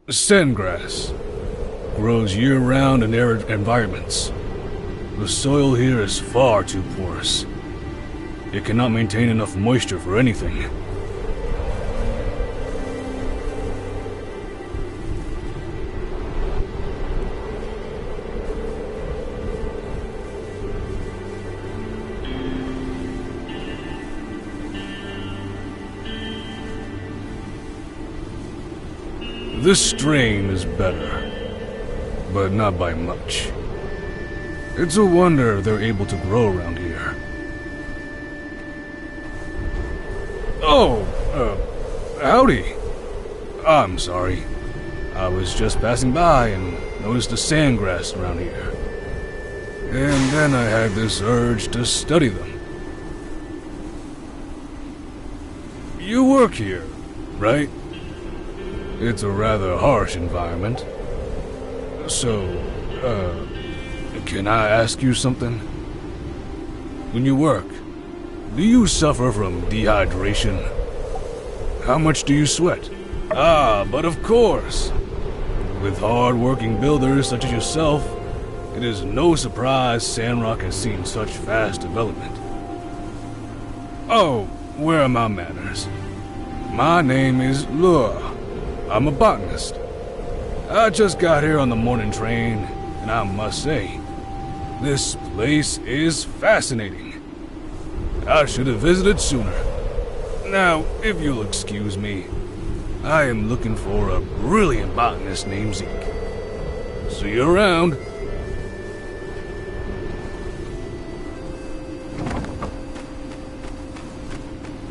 Sandgrass grows year-round in arid environments. The soil here is far too porous. It cannot maintain enough moisture for anything. This strain is better, but not by much. It's a wonder they're able to grow around here. Oh, howdy. I'm sorry. I was just passing by and noticed the sandgrass around here. And then I had this urge to study them. You work here, right? It's a rather harsh environment. So, can I ask you something? When you work, do you suffer from dehydration? How much do you sweat? Ah, but of course. With hard-working builders such as yourself, it is no surprise Sandrock has seen such fast development. Oh, where are my manners? My name is Lure. I'm a botanist. I just got here on the morning train, and I must say, this place is fascinating. I should have visited sooner. Now, if you'll excuse me, I am looking for a brilliant botanist named Zeke. See you around.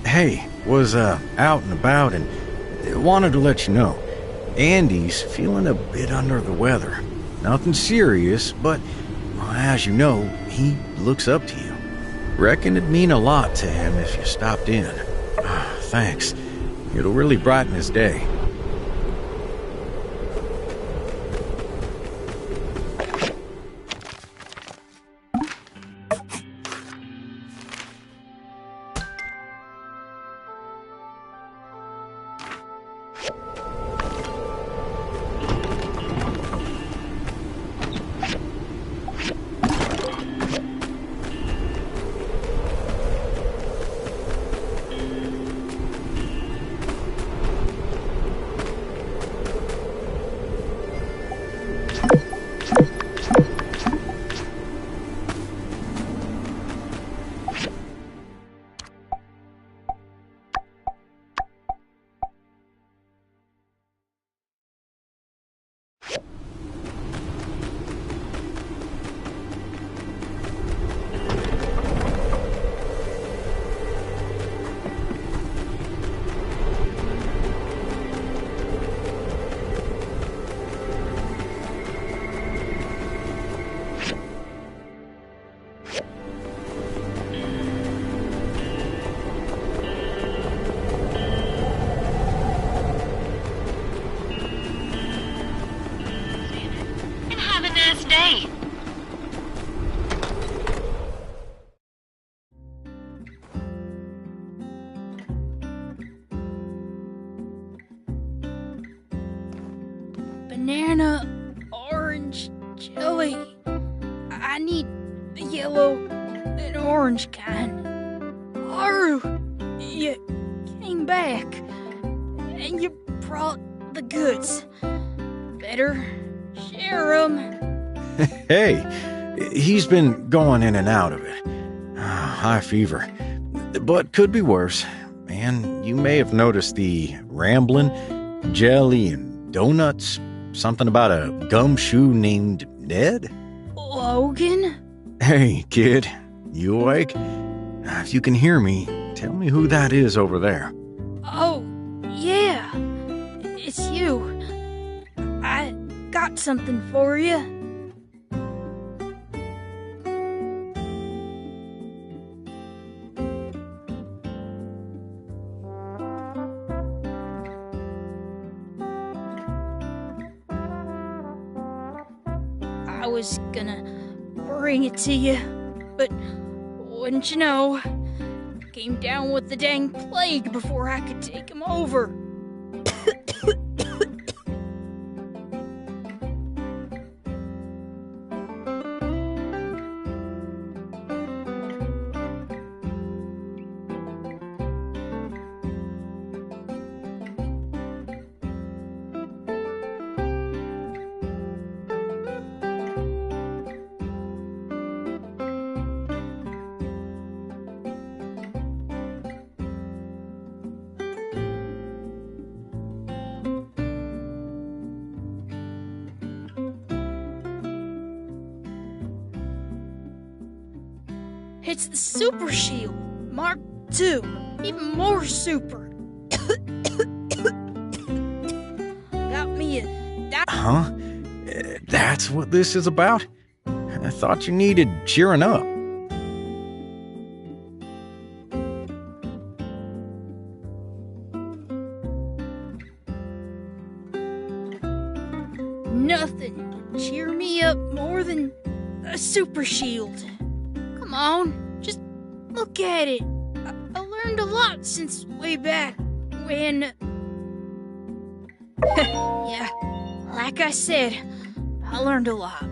Hey, was out and about and wanted to let you know. Andy's feeling a bit under the weather. Nothing serious, but well, as you know, he looks up to you. Reckon it'd mean a lot to him if you stopped in. Thanks. It'll really brighten his day. banana orange jelly. I need the yellow and orange kind. Haru, you came back, and you brought the goods. Better share 'em. Hey, he's been going in and out of it. High fever. But could be worse. And you may have noticed the rambling, jelly, and donuts. Something about a gumshoe named Ned? Logan? Hey, kid. You awake? If you can hear me, tell me who that is over there. Oh, yeah. It's you. I got something for you. I was gonna bring it to you, but wouldn't you know, came down with the dang plague before I could take him over. It's the Super Shield, Mark II, even more super. Got me a... Huh? That's what this is about? I thought you needed cheering up. Nothing can cheer me up more than a Super Shield. Come on, just look at it. I learned a lot since way back when... Yeah, like I said, I learned a lot.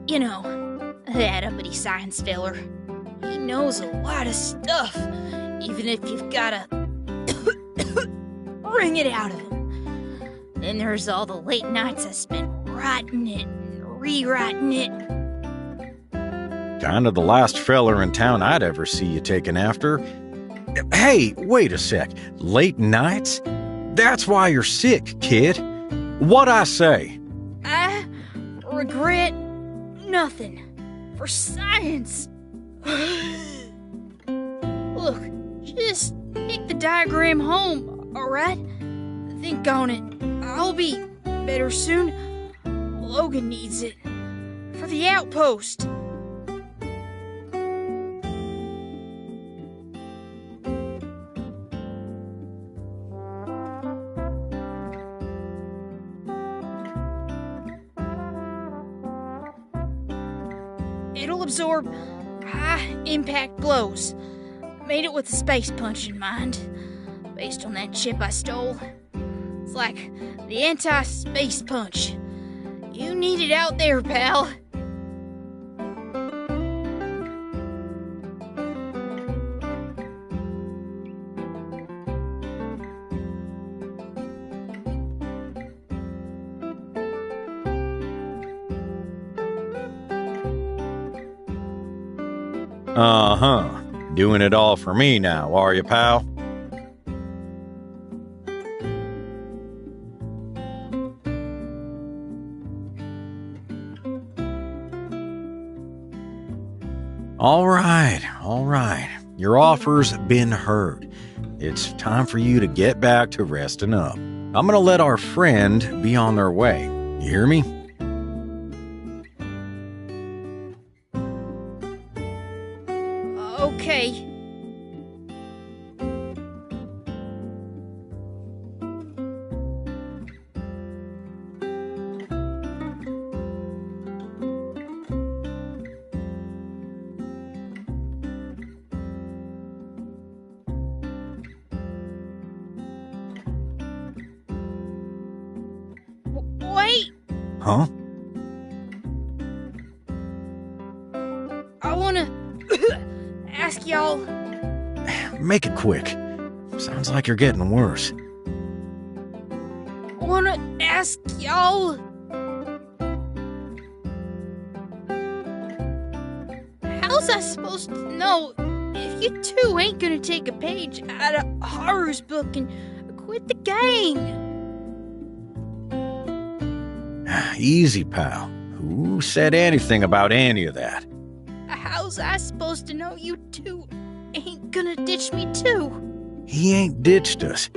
You know, that uppity science feller. He knows a lot of stuff, even if you've gotta wring it out of him. Then there's all the late nights I spent writing it and rewriting it. Kind of the last feller in town I'd ever see you taking after. Hey, wait a sec. Late nights? That's why you're sick, kid. What'd I say? I regret nothing. For science. Look, just take the diagram home, alright? Think on it. I'll be better soon. Logan needs it. For the outpost. It'll absorb high-impact blows. Made it with a space punch in mind, based on that chip I stole. It's like the anti-space punch. You need it out there, pal. Uh-huh. Doing it all for me now, are you, pal? All right. Your offer's been heard. It's time for you to get back to resting up. I'm gonna let our friend be on their way. You hear me? Okay. Wait! Huh? I wanna ask y'all. Make it quick. Sounds like you're getting worse. I wanna ask y'all. How's I supposed to know if you two ain't gonna take a page out of Haru's book and quit the gang? Easy, pal. Who said anything about any of that? How's I supposed to know you two ain't gonna ditch me too? He ain't ditched us.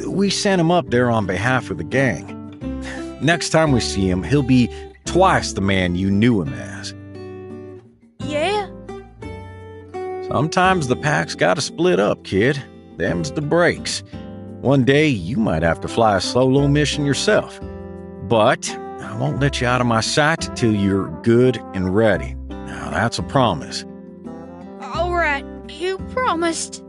We sent him up there on behalf of the gang. Next time we see him, he'll be twice the man you knew him as. Yeah? Sometimes the pack's gotta split up, kid. Them's the breaks. One day, you might have to fly a solo mission yourself. But I won't let you out of my sight till you're good and ready. Now, that's a promise. Alright, you promised.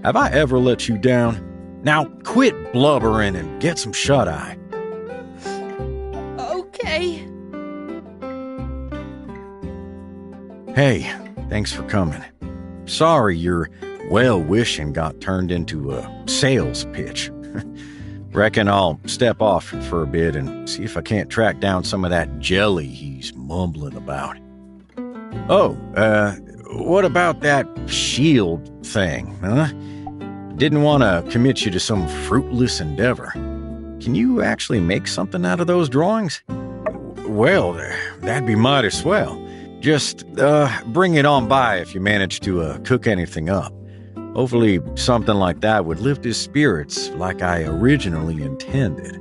Have I ever let you down? Now, quit blubbering and get some shut-eye. Okay. Hey, thanks for coming. Sorry your well-wishing got turned into a sales pitch. Reckon I'll step off for a bit and see if I can't track down some of that jelly he's mumbling about. Oh, what about that shield thing, huh? Didn't want to commit you to some fruitless endeavor. Can you actually make something out of those drawings? Well, that'd be mighty swell. Just, bring it on by if you manage to, cook anything up. Hopefully something like that would lift his spirits like I originally intended.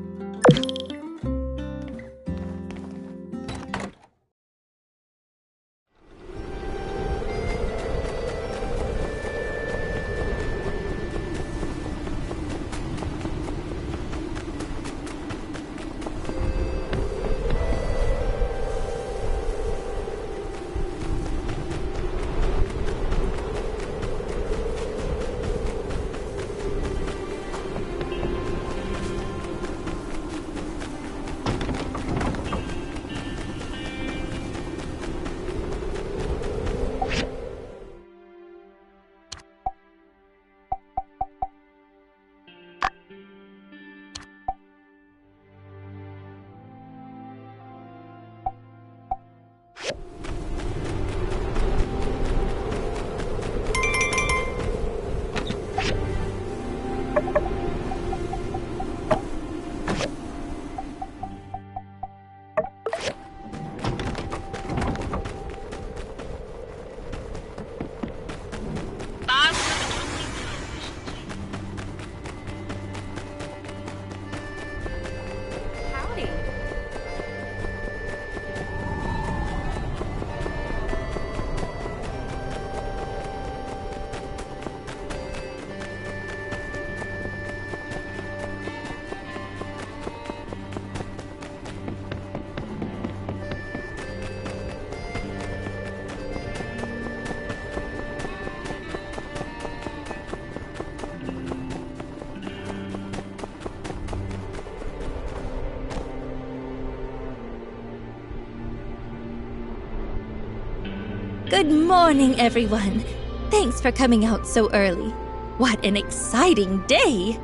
Good morning, everyone. Thanks for coming out so early. What an exciting day!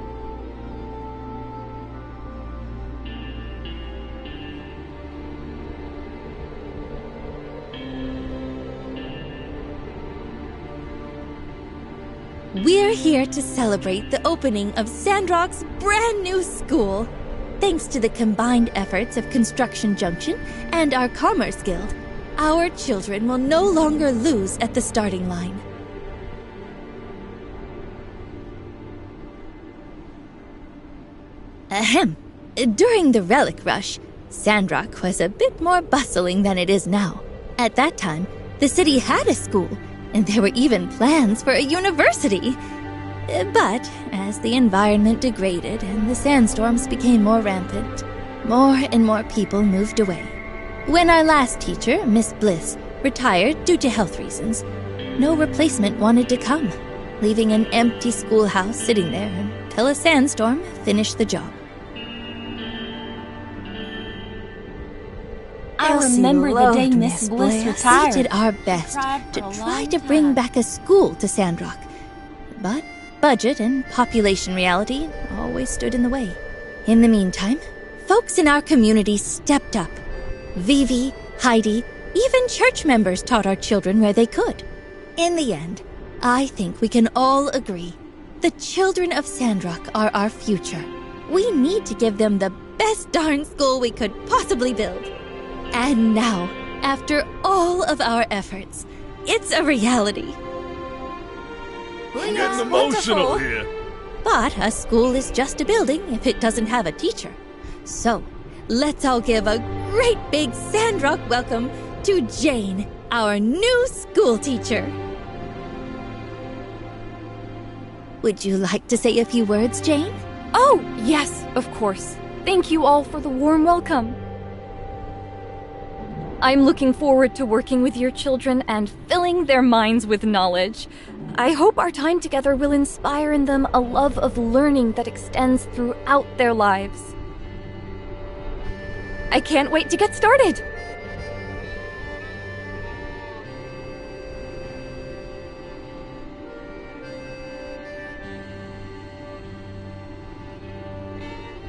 We're here to celebrate the opening of Sandrock's brand new school. Thanks to the combined efforts of Construction Junction and our Commerce Guild, our children will no longer lose at the starting line. Ahem. During the Relic Rush, Sandrock was a bit more bustling than it is now. At that time, the city had a school, and there were even plans for a university. But as the environment degraded and the sandstorms became more rampant, more and more people moved away. When our last teacher, Miss Bliss, retired due to health reasons, no replacement wanted to come, leaving an empty schoolhouse sitting there until a sandstorm finished the job. I remember the day Miss Bliss retired. We did our best to try to bring back a school to Sandrock, but budget and population reality always stood in the way. In the meantime, folks in our community stepped up. Vivi, Heidi, even church members taught our children where they could. In the end, I think we can all agree the children of Sandrock are our future. We need to give them the best darn school we could possibly build. And now, after all of our efforts, it's a reality. I'm getting emotional here. But a school is just a building if it doesn't have a teacher. So, let's all give a great big Sandrock welcome to Jane, our new school teacher. Would you like to say a few words, Jane? Oh, yes, of course. Thank you all for the warm welcome. I'm looking forward to working with your children and filling their minds with knowledge. I hope our time together will inspire in them a love of learning that extends throughout their lives. I can't wait to get started!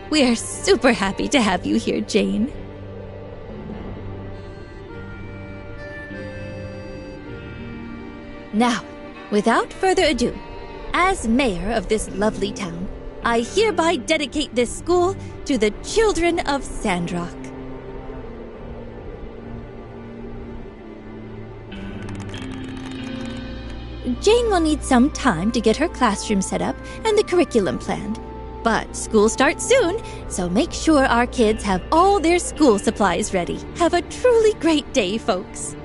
We're super happy to have you here, Jane. Now, without further ado, as mayor of this lovely town, I hereby dedicate this school to the children of Sandrock. Jane will need some time to get her classroom set up and the curriculum planned. But school starts soon, so make sure our kids have all their school supplies ready. Have a truly great day, folks.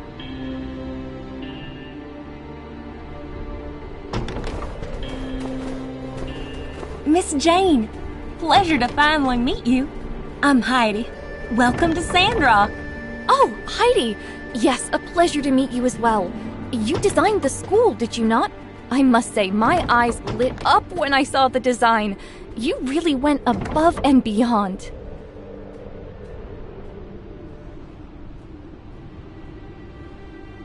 Miss Jane, pleasure to finally meet you. I'm Heidi. Welcome to Sandrock. Oh, Heidi! Yes, a pleasure to meet you as well. You designed the school, did you not? I must say, my eyes lit up when I saw the design. You really went above and beyond.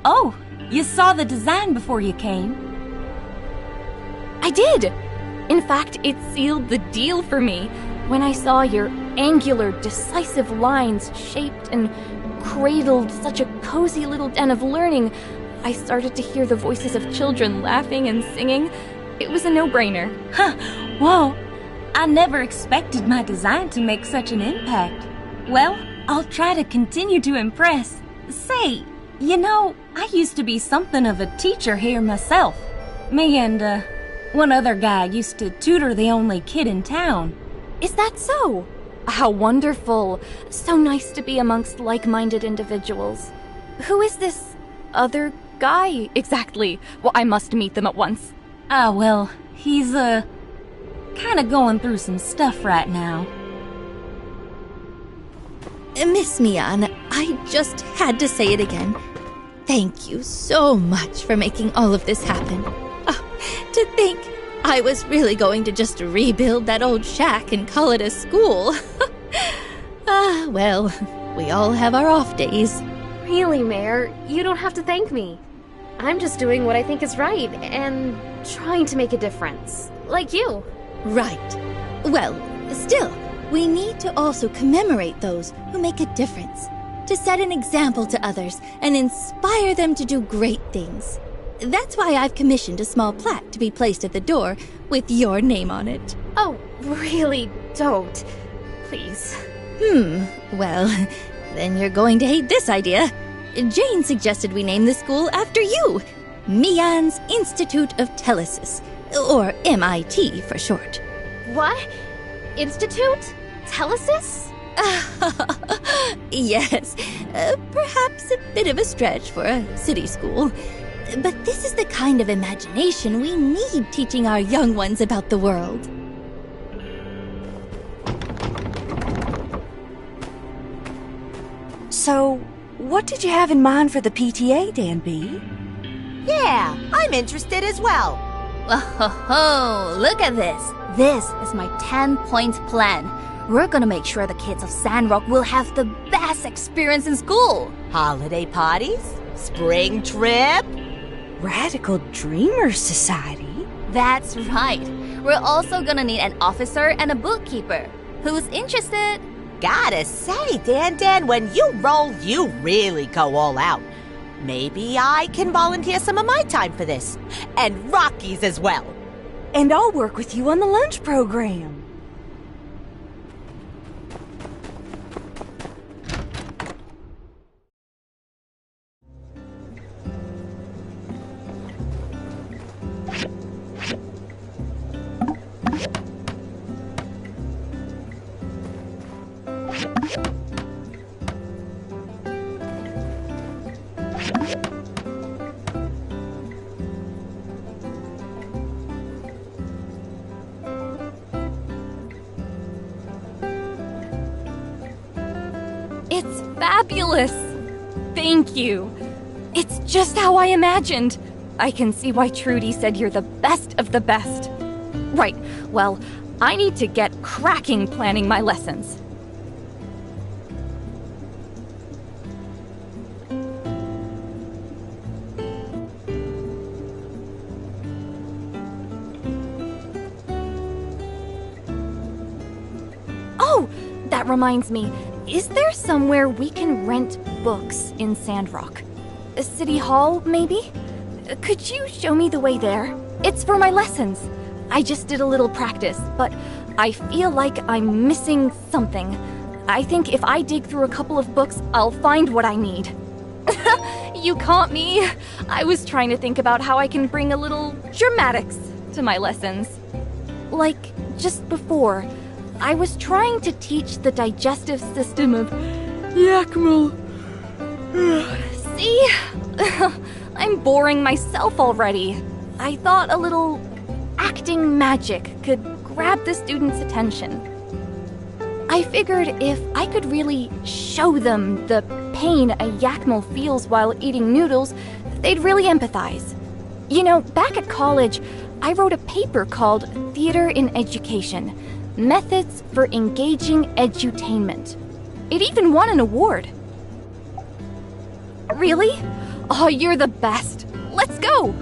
Oh, you saw the design before you came? I did! In fact, it sealed the deal for me when I saw your angular, decisive lines shaped and cradled such a cozy little den of learning. I started to hear the voices of children laughing and singing. It was a no-brainer. Huh, whoa, I never expected my design to make such an impact. Well, I'll try to continue to impress. Say, you know, I used to be something of a teacher here myself. Me and, one other guy used to tutor the only kid in town. Is that so? How wonderful. So nice to be amongst like-minded individuals. Who is this other guy exactly? Well, I must meet them at once. Ah, well, he's, kinda going through some stuff right now. Miss Mian, I just had to say it again. Thank you so much for making all of this happen. To think I was really going to just rebuild that old shack and call it a school. Well, we all have our off days. Really, Mayor, you don't have to thank me. I'm just doing what I think is right and trying to make a difference. Like you. Right. Well, still, we need to also commemorate those who make a difference, to set an example to others and inspire them to do great things. That's why I've commissioned a small plaque to be placed at the door with your name on it. Oh, really? Don't. Please. Well, then you're going to hate this idea. Jane suggested we name the school after you. Mian's Institute of Telesis, or MIT for short. What? Institute? Telesis? Yes, perhaps a bit of a stretch for a city school. But this is the kind of imagination we need teaching our young ones about the world. So, what did you have in mind for the PTA, Danby? Yeah, I'm interested as well. Oh, look at this. This is my 10-point plan. We're gonna make sure the kids of Sandrock will have the best experience in school. Holiday parties? Spring trip? Radical Dreamers Society? That's right. We're also gonna need an officer and a bookkeeper. Who's interested? Gotta say, Dan, when you roll, you really go all out. Maybe I can volunteer some of my time for this. And Rocky's as well. And I'll work with you on the lunch program. It's fabulous! Thank you. It's just how I imagined. I can see why Trudy said you're the best of the best. Right, well, I need to get cracking planning my lessons. Oh, that reminds me. Is there somewhere we can rent books in Sandrock? A city hall, maybe? Could you show me the way there? It's for my lessons. I just did a little practice, but I feel like I'm missing something. I think if I dig through a couple of books, I'll find what I need. You caught me. I was trying to think about how I can bring a little dramatics to my lessons. Like, just before, I was trying to teach the digestive system of Yakmal. See? I'm boring myself already. I thought a little acting magic could grab the students' attention. I figured if I could really show them the pain a Yakmal feels while eating noodles, they'd really empathize. You know, back at college, I wrote a paper called Theater in Education, Methods for Engaging Edutainment. It even won an award. Really? Oh, you're the best. Let's go!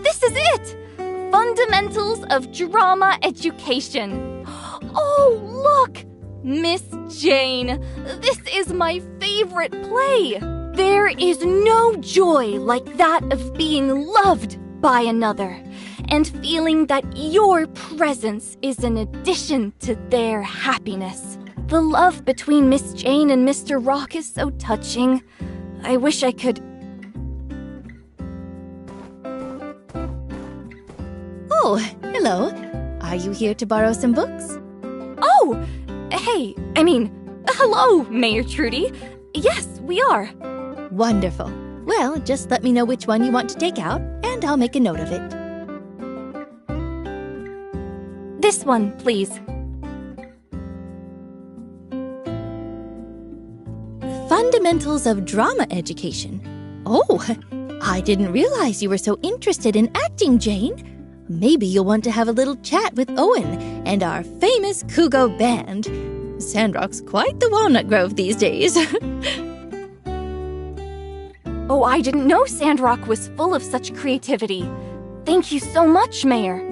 This is it! Fundamentals of Drama Education. Oh, look! Miss Jane, this is my favorite play. There is no joy like that of being loved by another and feeling that your presence is an addition to their happiness. The love between Miss Jane and Mr. Rock is so touching. I wish I could... Oh, hello. Are you here to borrow some books? Oh! Hey, hello, Mayor Trudy. Yes, we are. Wonderful. Well, just let me know which one you want to take out, and I'll make a note of it. This one, please. Fundamentals of Drama Education. Oh, I didn't realize you were so interested in acting, Jane. Maybe you'll want to have a little chat with Owen and our famous Kugo band. Sandrock's quite the walnut grove these days. Oh, I didn't know Sandrock was full of such creativity. Thank you so much, Mayor.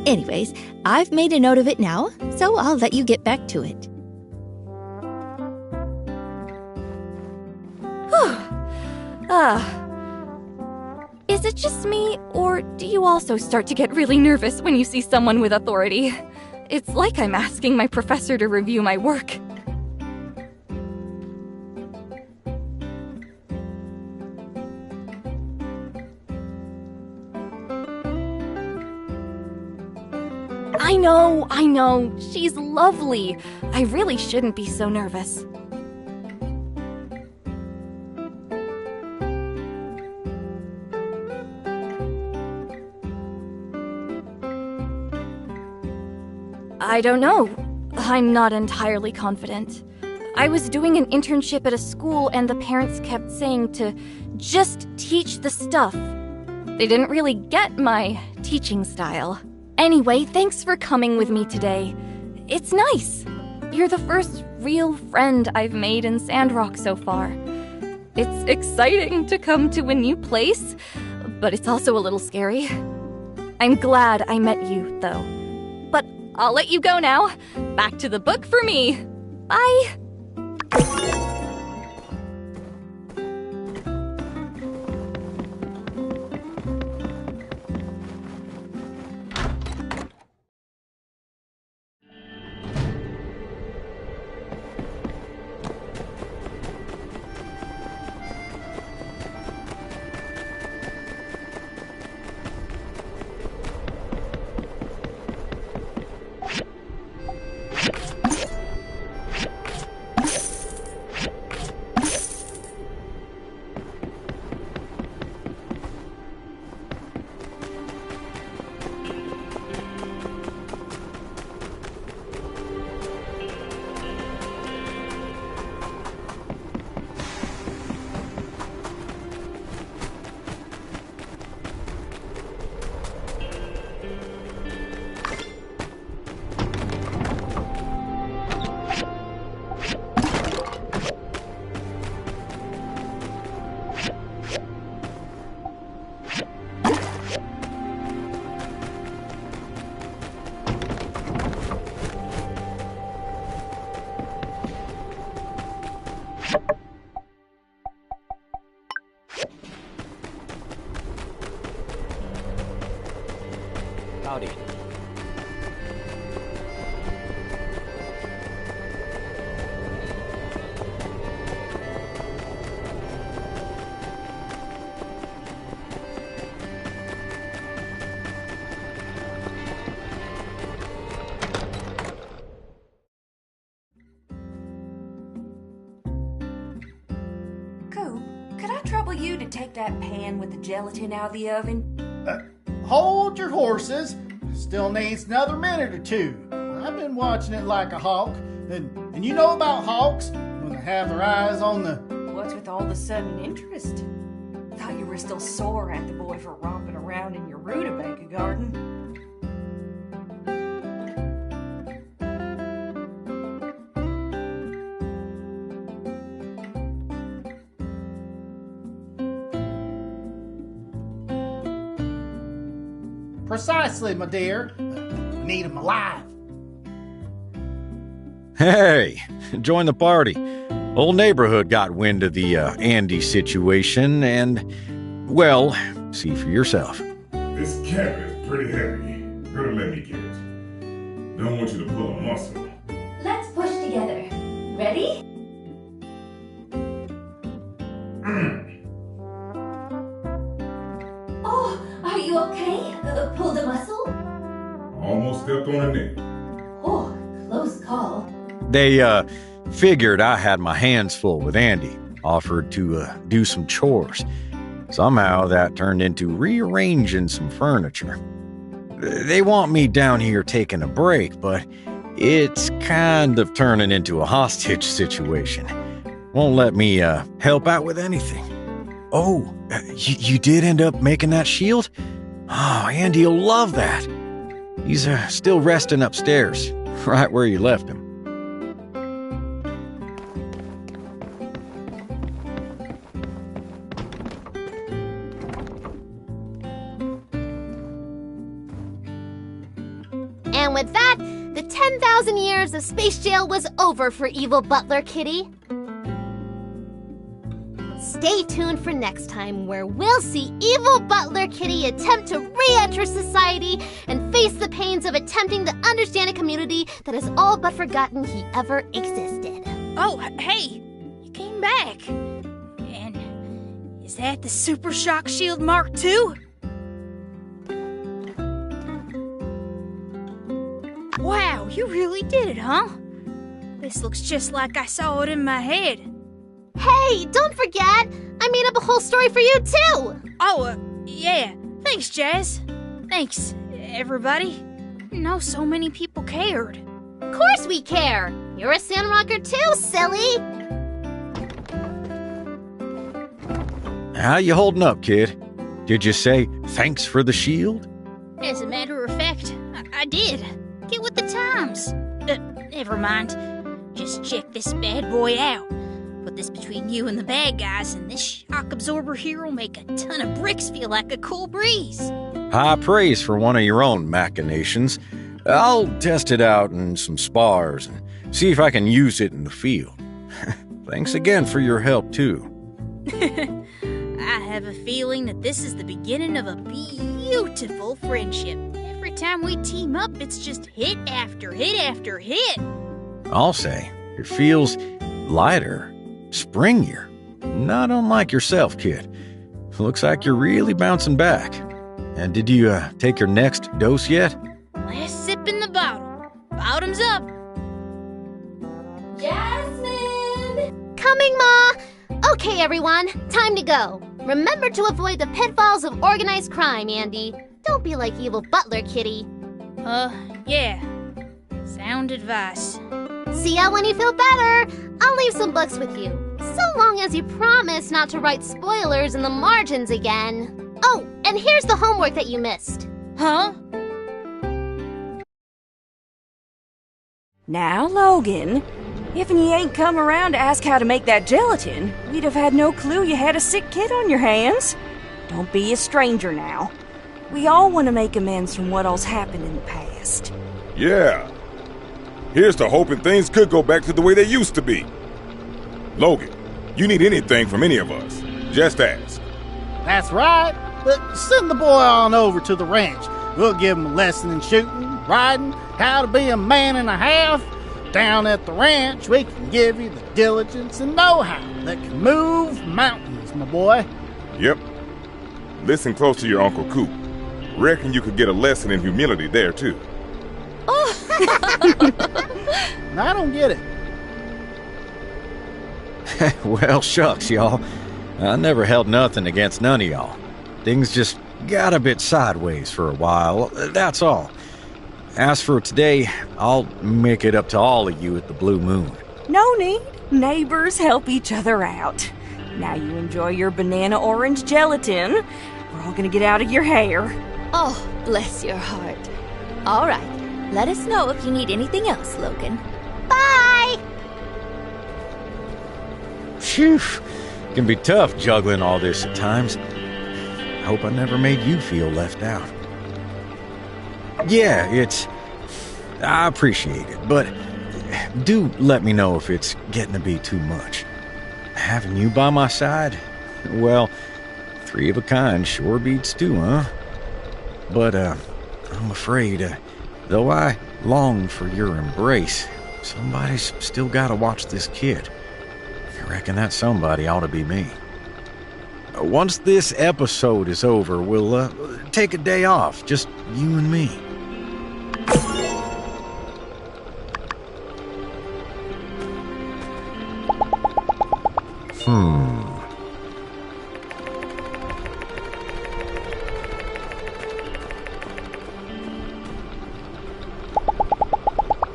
Anyways, I've made a note of it now, so I'll let you get back to it. Is it just me, or do you also start to get really nervous when you see someone with authority? It's like I'm asking my professor to review my work. I know. She's lovely. I really shouldn't be so nervous. I don't know. I'm not entirely confident. I was doing an internship at a school and the parents kept saying to just teach the stuff. They didn't really get my teaching style. Anyway, thanks for coming with me today. It's nice. You're the first real friend I've made in Sandrock so far. It's exciting to come to a new place, but it's also a little scary. I'm glad I met you, though. But I'll let you go now. Back to the book for me. Bye. Howdy. Coop, could I trouble you to take that pan with the gelatin out of the oven? Hold your horses. Still needs another minute or two. I've been watching it like a hawk. And you know about hawks when they have their eyes on the... What's with all the sudden interest? Thought you were still sore at the boy for romping around in your rutabaga garden. Precisely, my dear. We need him alive. Hey, join the party. Whole neighborhood got wind of the Andy situation and, well, see for yourself. This cap is pretty heavy. Better let me get it. Don't want you to pull a muscle. Let's push together. Ready? Oh, are you okay? Pulled a muscle? Almost stepped on a neck. Oh, close call. They figured I had my hands full with Andy, offered to do some chores. Somehow that turned into rearranging some furniture. They want me down here taking a break, but it's kind of turning into a hostage situation. Won't let me help out with anything. Oh, you did end up making that shield? Oh, Andy'll love that. He's still resting upstairs, right where you left him. 10,000 years of space jail was over for evil Butler Kitty. Stay tuned for next time, where we'll see evil Butler Kitty attempt to re-enter society and face the pains of attempting to understand a community that has all but forgotten he ever existed. Oh, hey, you came back. And is that the Super Shock Shield Mark II? Wow, you really did it, huh? This looks just like I saw it in my head. Hey, don't forget! I made up a whole story for you, too! Oh, yeah. Thanks, Jazz. Thanks, everybody. No, so many people cared. Of course we care! You're a Sandrocker too, silly! How you holding up, kid? Did you say thanks for the shield? As a matter of fact, I did. Get with the times. Never mind. Just check this bad boy out. Put this between you and the bad guys, and this shock absorber here will make a ton of bricks feel like a cool breeze. High praise for one of your own machinations. I'll test it out in some spars and see if I can use it in the field. Thanks again for your help, too. I have a feeling that this is the beginning of a beautiful friendship. Every time we team up, it's just hit after hit after hit. I'll say, it feels lighter, springier. Not unlike yourself, kid. Looks like you're really bouncing back. And did you take your next dose yet? Last sip in the bottle. Bottoms up. Jasmine! Coming, Ma! Okay, everyone, time to go. Remember to avoid the pitfalls of organized crime, Andy. Don't be like evil Butler Kitty. Yeah. Sound advice. See ya when you feel better. I'll leave some books with you. So long as you promise not to write spoilers in the margins again. Oh, and here's the homework that you missed. Huh? Now, Logan, if you ain't come around to ask how to make that gelatin, we'd have had no clue you had a sick kid on your hands. Don't be a stranger now. We all want to make amends from what all's happened in the past. Yeah. Here's to hoping things could go back to the way they used to be. Logan, you need anything from any of us, just ask. That's right. But send the boy on over to the ranch. We'll give him a lesson in shooting, riding, how to be a man and a half. Down at the ranch, we can give you the diligence and know-how that can move mountains, my boy. Yep. Listen close to your Uncle Coop. Reckon you could get a lesson in humility there, too. I don't get it. Well, shucks, y'all. I never held nothing against none of y'all. Things just got a bit sideways for a while, that's all. As for today, I'll make it up to all of you at the Blue Moon. No need. Neighbors help each other out. Now you enjoy your banana orange gelatin. We're all gonna get out of your hair. Oh, bless your heart. All right, let us know if you need anything else, Logan. Bye! Phew, can be tough juggling all this at times. I hope I never made you feel left out. Yeah, I appreciate it, but do let me know if it's getting to be too much. Having you by my side, well, three of a kind sure beats two, huh? But, I'm afraid, though I long for your embrace, somebody's still gotta watch this kid. I reckon that somebody ought to be me. Once this episode is over, we'll, take a day off, just you and me.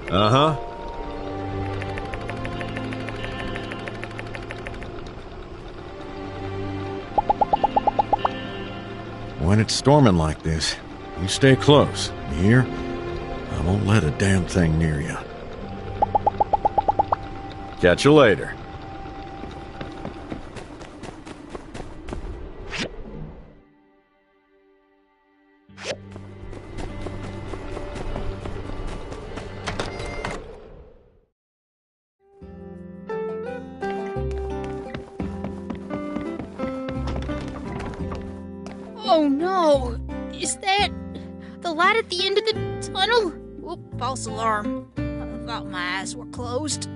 Uh-huh. When it's storming like this, you stay close, you hear? I won't let a damn thing near you. Catch you later. Oh no! Is that the light at the end of the tunnel? Whoop, false alarm. I thought my eyes were closed.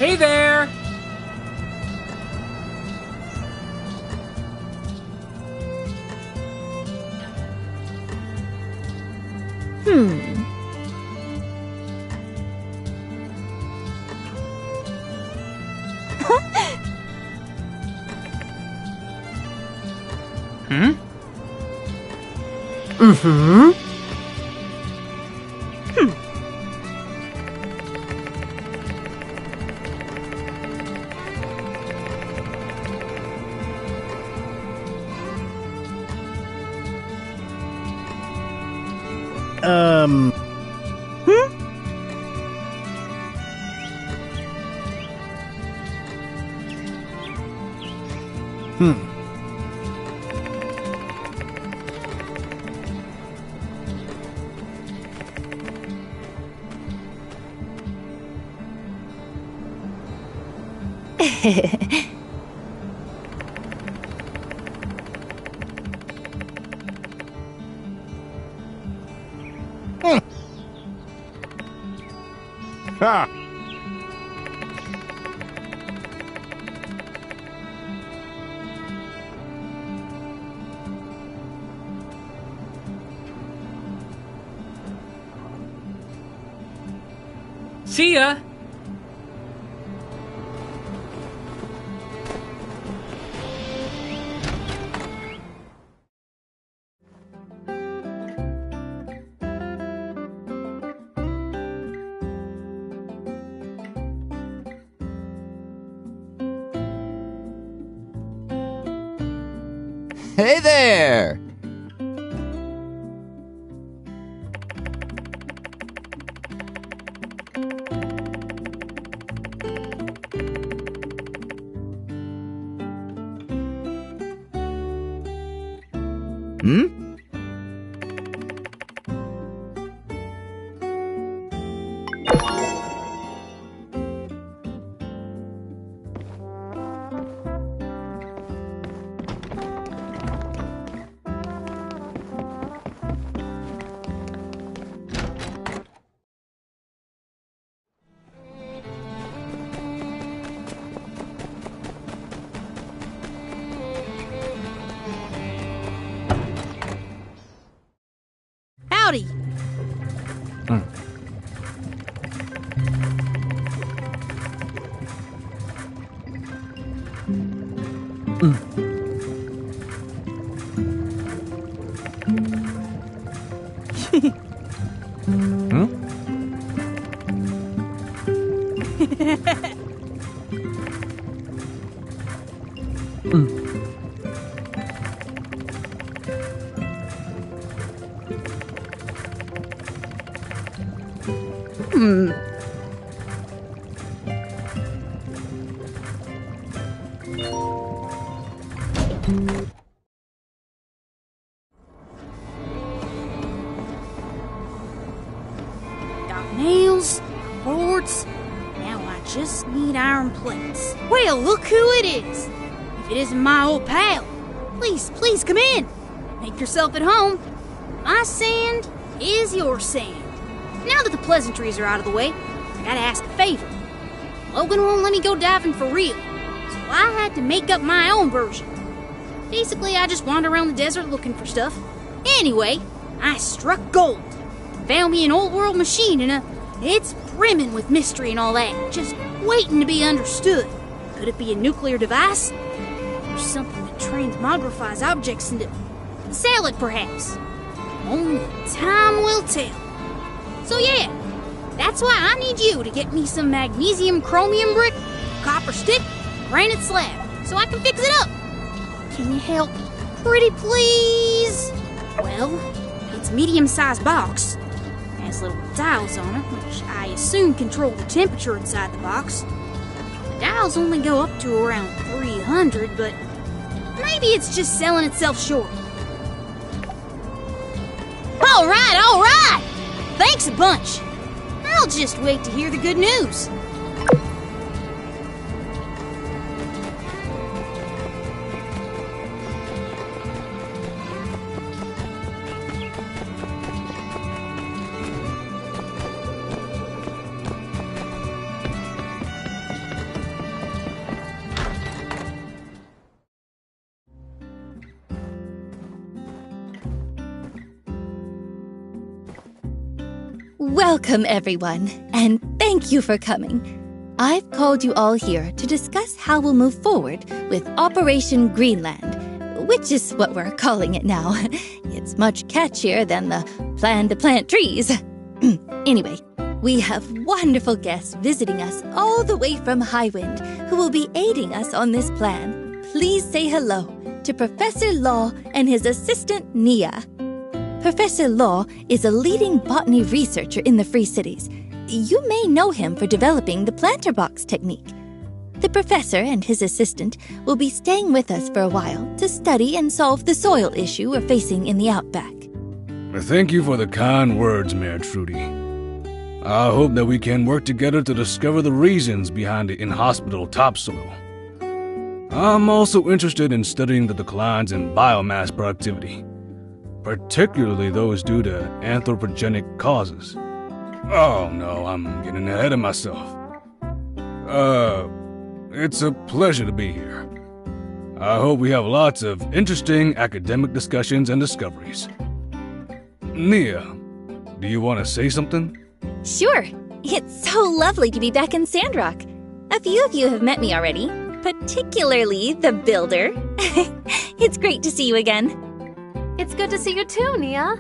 Hey there! Ha! See ya! Hey there! Howdy. Got nails, boards. Now I just need iron plates. Well, look who it is. If it isn't my old pal, please come in. Make yourself at home. My sand is your sand. Now that the pleasantries are out of the way, I gotta ask a favor. Logan won't let me go diving for real, so I had to make up my own version. Basically, I just wander around the desert looking for stuff. Anyway, I struck gold. Found me an old world machine and it's brimming with mystery and all that, just waiting to be understood. Could it be a nuclear device? Or something that transmogrifies objects into salad, perhaps? Only time will tell. So yeah, that's why I need you to get me some magnesium chromium brick, copper stick, granite slab, so I can fix it up. Can you help? Pretty please? Well, it's a medium-sized box. Has little dials on it, which I assume control the temperature inside the box. The dials only go up to around 300, but maybe it's just selling itself short. All right! Thanks a bunch. I'll just wait to hear the good news. Welcome, everyone, and thank you for coming. I've called you all here to discuss how we'll move forward with Operation Greenland, which is what we're calling it now. It's much catchier than the plan to plant trees. Anyway, we have wonderful guests visiting us all the way from Highwind who will be aiding us on this plan. Please say hello to Professor Law and his assistant, Nia. Professor Law is a leading botany researcher in the Free Cities. You may know him for developing the planter box technique. The professor and his assistant will be staying with us for a while to study and solve the soil issue we're facing in the outback. Thank you for the kind words, Mayor Trudy. I hope that we can work together to discover the reasons behind the inhospitable topsoil. I'm also interested in studying the declines in biomass productivity, particularly those due to anthropogenic causes. Oh no, I'm getting ahead of myself. It's a pleasure to be here. I hope we have lots of interesting academic discussions and discoveries. Nia, do you want to say something? Sure. It's so lovely to be back in Sandrock. A few of you have met me already, particularly the builder. It's great to see you again. It's good to see you too, Nia.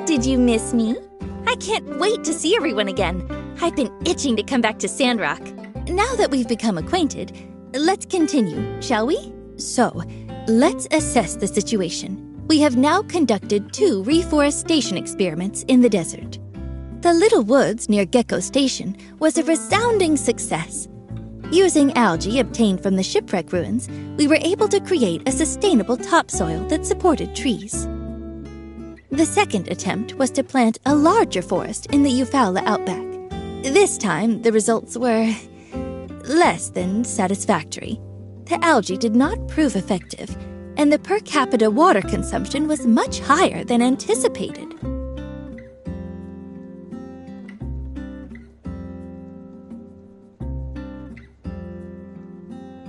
Did you miss me? I can't wait to see everyone again. I've been itching to come back to Sandrock. Now that we've become acquainted, let's continue, shall we? So, let's assess the situation. We have now conducted 2 reforestation experiments in the desert. The Little Woods near Gecko Station was a resounding success. Using algae obtained from the shipwreck ruins, we were able to create a sustainable topsoil that supported trees. The second attempt was to plant a larger forest in the Eufaula outback. This time, the results were less than satisfactory. The algae did not prove effective, and the per capita water consumption was much higher than anticipated.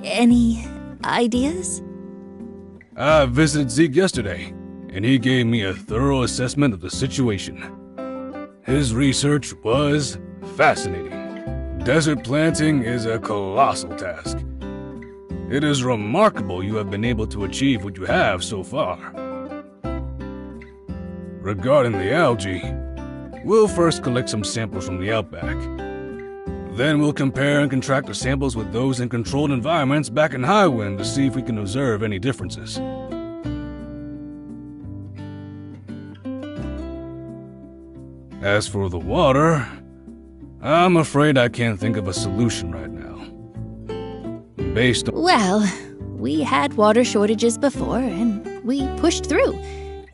Any ideas? I visited Zeke yesterday, and he gave me a thorough assessment of the situation. His research was fascinating. Desert planting is a colossal task. It is remarkable you have been able to achieve what you have so far. Regarding the algae, we'll first collect some samples from the outback. Then we'll compare and contrast the samples with those in controlled environments back in Highwind to see if we can observe any differences. As for the water, I'm afraid I can't think of a solution right now. Based on— Well, we had water shortages before, and we pushed through.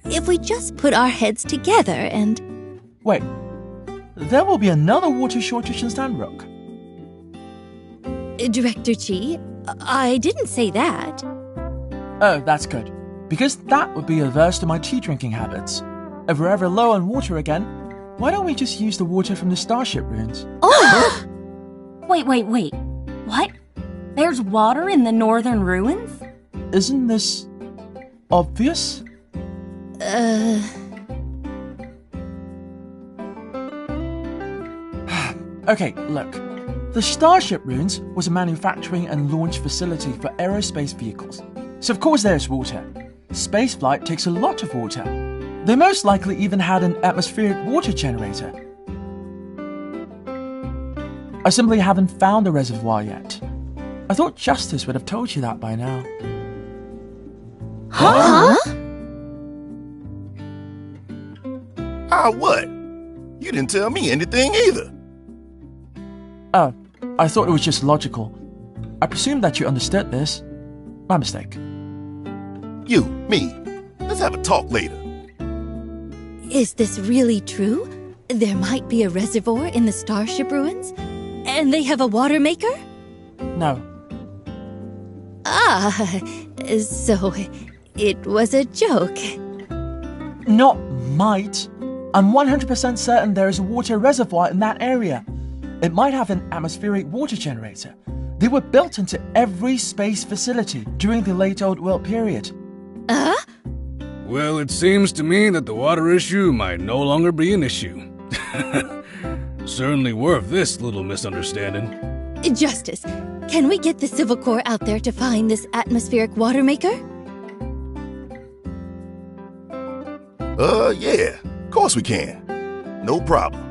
If we just put our heads together and— Wait, there will be another water shortage in Sandrock. Director Chi, I didn't say that. Oh, that's good. Because that would be adverse to my tea drinking habits. If we're ever low on water again, why don't we just use the water from the Starship ruins? Oh! Wait. What? There's water in the northern ruins? Isn't this obvious? Okay, look. The Starship ruins was a manufacturing and launch facility for aerospace vehicles. So of course there's water. Spaceflight takes a lot of water. They most likely even had an atmospheric water generator. I simply haven't found the reservoir yet. I thought Justice would have told you that by now. Huh? What? You didn't tell me anything either. Oh, I thought it was just logical. I presumed that you understood this. My mistake. You, me. Let's have a talk later. Is this really true? There might be a reservoir in the Starship ruins? And they have a water maker? No. So it was a joke. Not might. I'm 100% certain there is a water reservoir in that area. It might have an atmospheric water generator. They were built into every space facility during the late Old World period. Well, it seems to me that the water issue might no longer be an issue. Certainly worth this little misunderstanding. Justice, can we get the Civil Corps out there to find this atmospheric water maker? Yeah. Of course we can. No problem.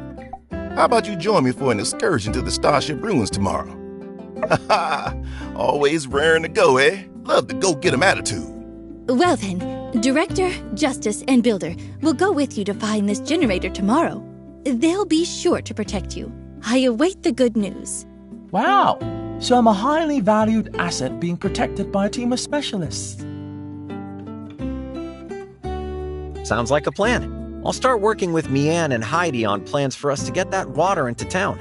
How about you join me for an excursion to the Starship Ruins tomorrow? Always raring to go, eh? Love the go-get-'em attitude. Well then, Director, Justice, and Builder will go with you to find this generator tomorrow. They'll be sure to protect you. I await the good news. Wow! So I'm a highly valued asset being protected by a team of specialists. Sounds like a plan. I'll start working with Mianne and Heidi on plans for us to get that water into town.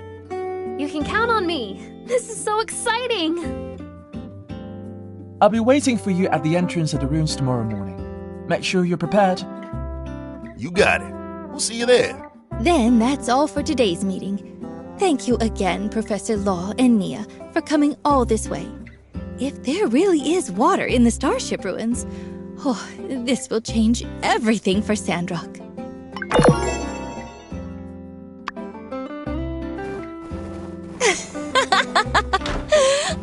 You can count on me. This is so exciting. I'll be waiting for you at the entrance of the ruins tomorrow morning. Make sure you're prepared. You got it. We'll see you there. Then that's all for today's meeting. Thank you again, Professor Law and Nia, for coming all this way. If there really is water in the Starship Ruins, this will change everything for Sandrock.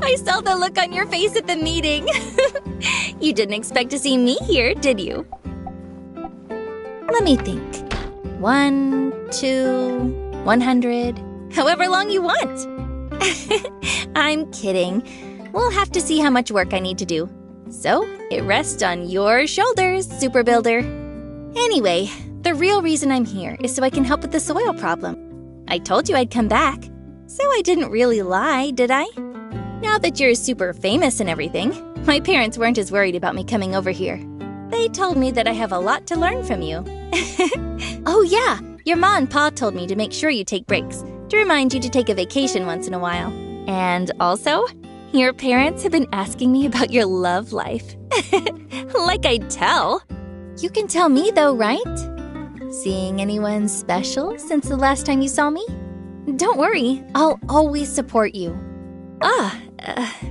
I saw the look on your face at the meeting. You didn't expect to see me here, did you? Let me think. 1, 2, 100, however long you want. I'm kidding. We'll have to see how much work I need to do. So, it rests on your shoulders, Super Builder. Anyway, the real reason I'm here is so I can help with the soil problem. I told you I'd come back, so I didn't really lie, did I? Now that you're super famous and everything, my parents weren't as worried about me coming over here. They told me that I have a lot to learn from you. Oh yeah, your ma and pa told me to make sure you take breaks, to remind you to take a vacation once in a while. And also, your parents have been asking me about your love life. Like I'd tell. You can tell me though, right? Seeing anyone special since the last time you saw me? Don't worry, I'll always support you.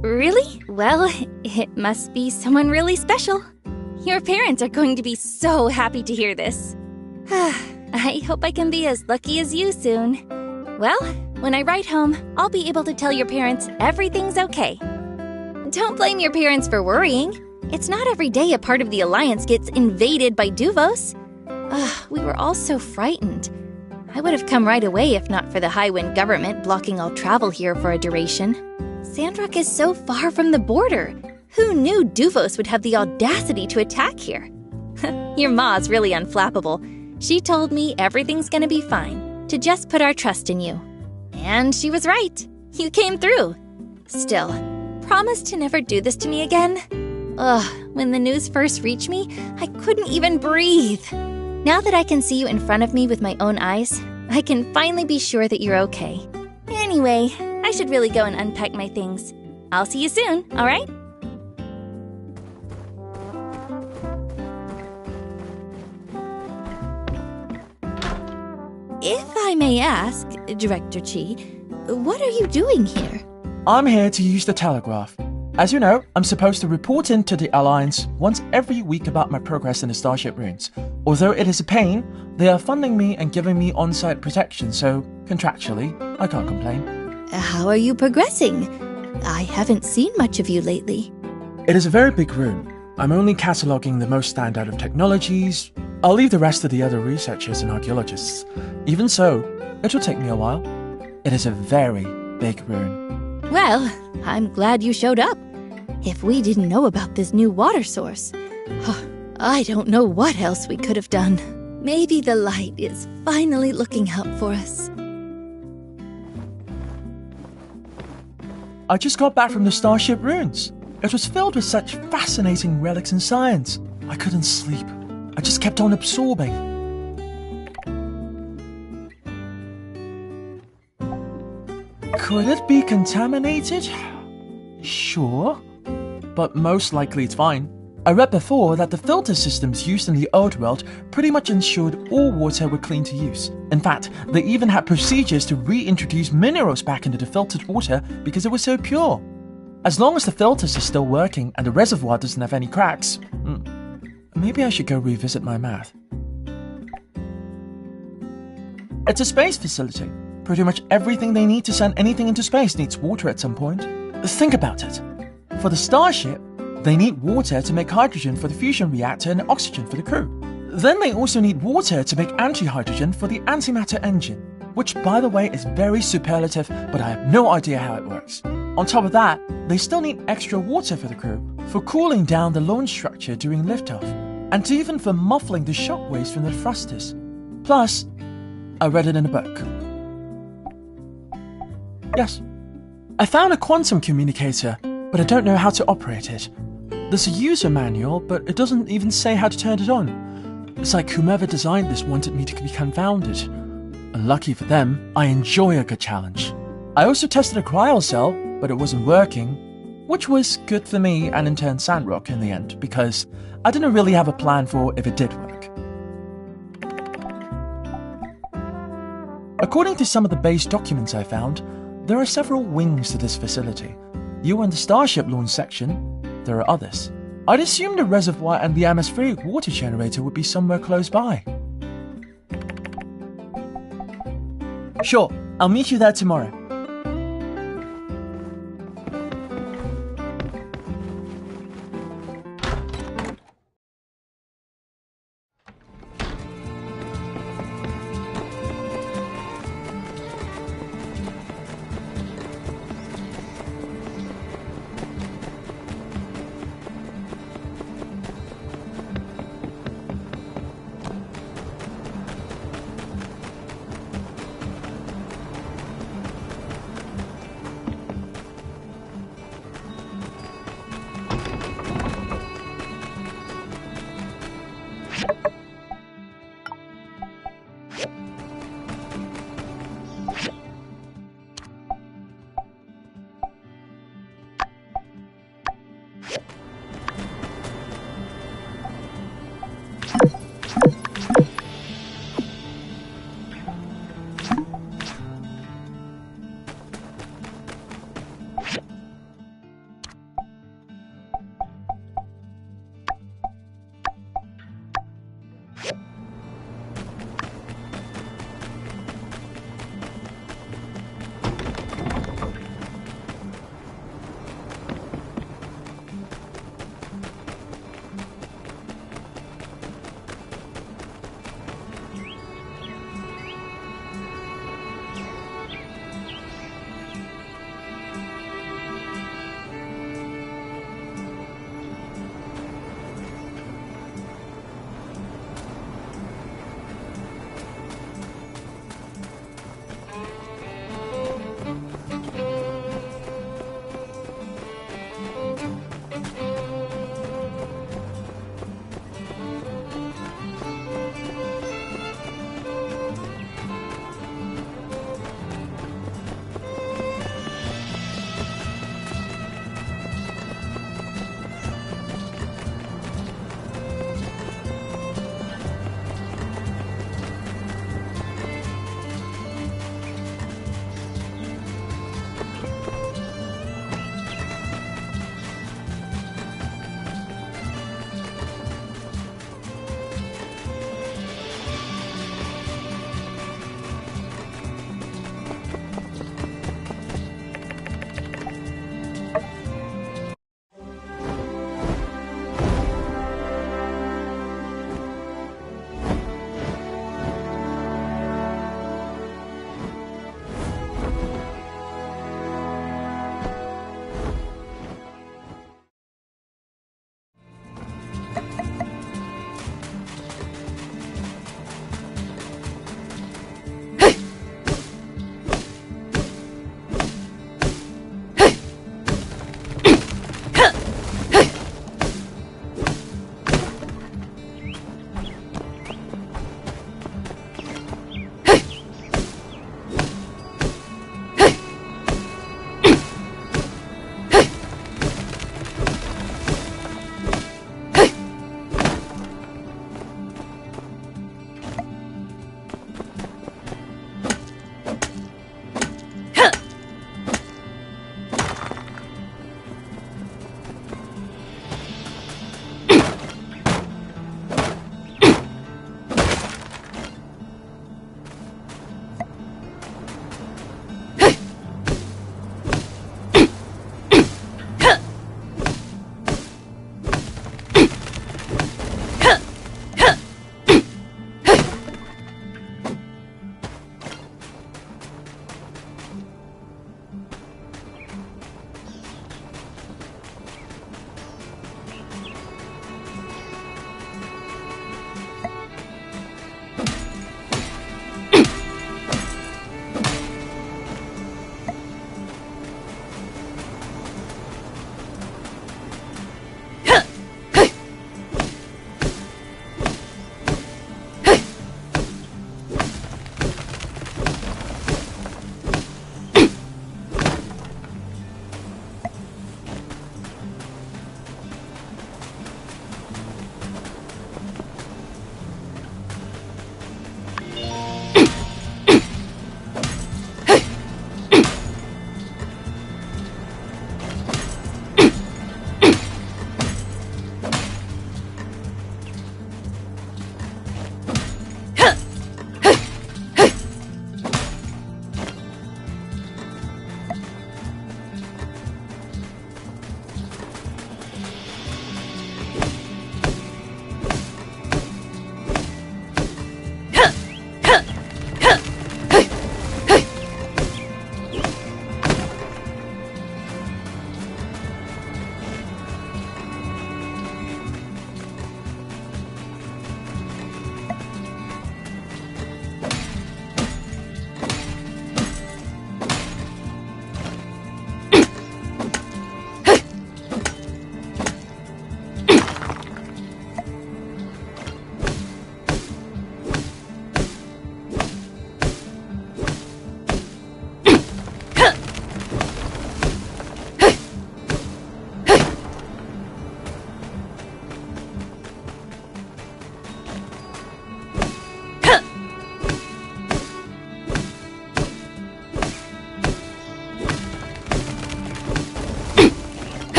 Really? Well, it must be someone really special. Your parents are going to be so happy to hear this. I hope I can be as lucky as you soon. Well, when I write home, I'll be able to tell your parents everything's okay. Don't blame your parents for worrying. It's not every day a part of the Alliance gets invaded by Duvos. We were all so frightened. I would have come right away if not for the Highwind government blocking all travel here for a duration. Sandrock is so far from the border. Who knew Duvos would have the audacity to attack here? Your ma's really unflappable. She told me everything's gonna be fine, to just put our trust in you. And she was right. You came through. Still, promise to never do this to me again? When the news first reached me, I couldn't even breathe. Now that I can see you in front of me with my own eyes, I can finally be sure that you're okay. Anyway, I should really go and unpack my things. I'll see you soon, all right? If I may ask, Director Chi, what are you doing here? I'm here to use the telegraph. As you know, I'm supposed to report in to the Alliance once every week about my progress in the Starship Ruins. Although it is a pain, they are funding me and giving me on-site protection, so contractually, I can't complain. How are you progressing? I haven't seen much of you lately. It is a very big room. I'm only cataloguing the most standout of technologies. I'll leave the rest to the other researchers and archaeologists. Even so, it will take me a while. It is a very big room. Well, I'm glad you showed up. If we didn't know about this new water source, I don't know what else we could have done. Maybe the light is finally looking out for us. I just got back from the Starship Ruins. It was filled with such fascinating relics and science. I couldn't sleep. I just kept on absorbing. Could it be contaminated? Sure. But most likely it's fine. I read before that the filter systems used in the old world pretty much ensured all water were clean to use. In fact, they even had procedures to reintroduce minerals back into the filtered water because it was so pure. As long as the filters are still working and the reservoir doesn't have any cracks, maybe I should go revisit my math. It's a space facility. Pretty much everything they need to send anything into space needs water at some point. Think about it. For the Starship, they need water to make hydrogen for the fusion reactor and oxygen for the crew. Then they also need water to make anti-hydrogen for the antimatter engine, which by the way is very superlative, but I have no idea how it works. On top of that, they still need extra water for the crew, for cooling down the launch structure during liftoff, and even for muffling the shock waves from the thrusters. Plus, I read it in a book. Yes. I found a quantum communicator, but I don't know how to operate it. There's a user manual, but it doesn't even say how to turn it on. It's like whomever designed this wanted me to be confounded. And lucky for them, I enjoy a good challenge. I also tested a cryocell, but it wasn't working, which was good for me and in turn Sandrock in the end, because I didn't really have a plan for if it did work. According to some of the base documents I found, there are several wings to this facility. You and the Starship launch section, there are others. I'd assume the reservoir and the atmospheric water generator would be somewhere close by. Sure, I'll meet you there tomorrow.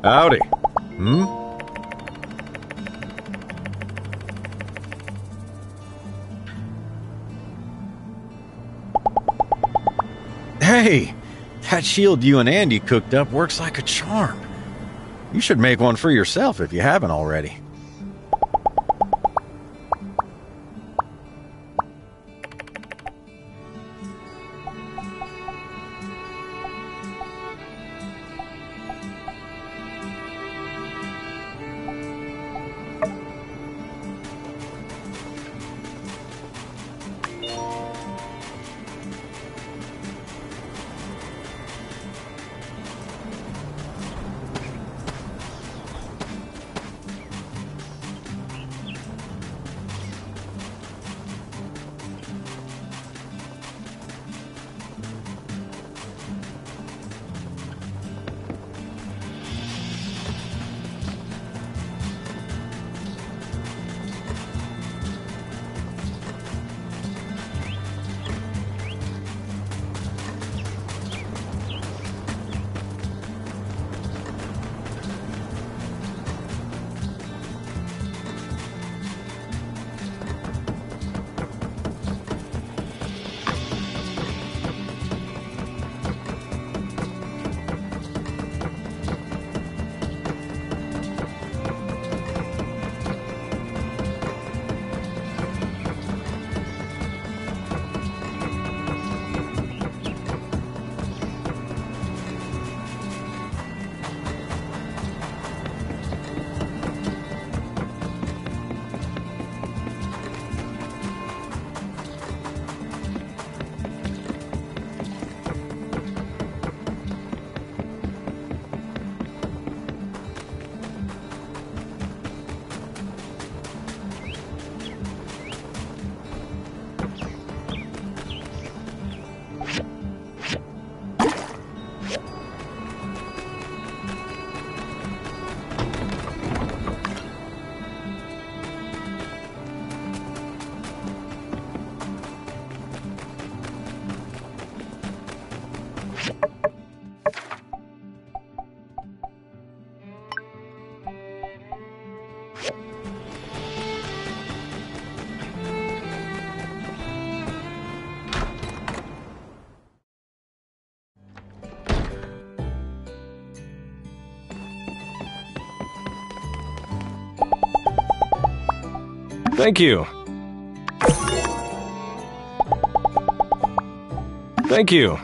Howdy. Hey, that shield you and Andy cooked up works like a charm. You should make one for yourself if you haven't already. Thank you. Thank you.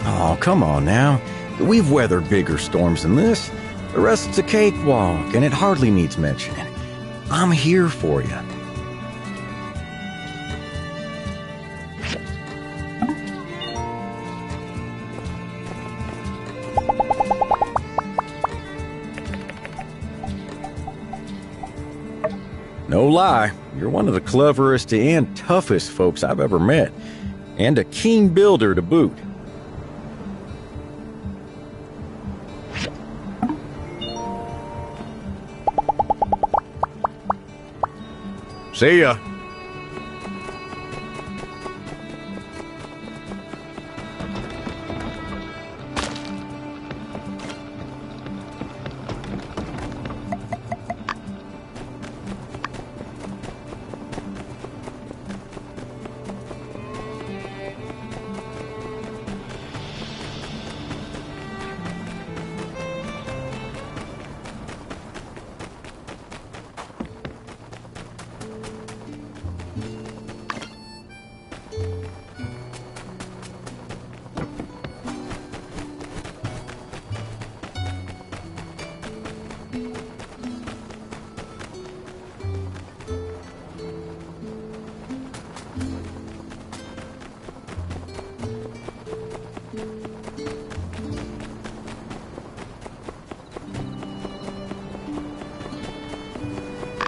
Oh, come on now. We've weathered bigger storms than this. The rest is a cakewalk, and it hardly needs mentioning. I'm here for you. No lie, you're one of the cleverest and toughest folks I've ever met, and a keen builder to boot. See ya.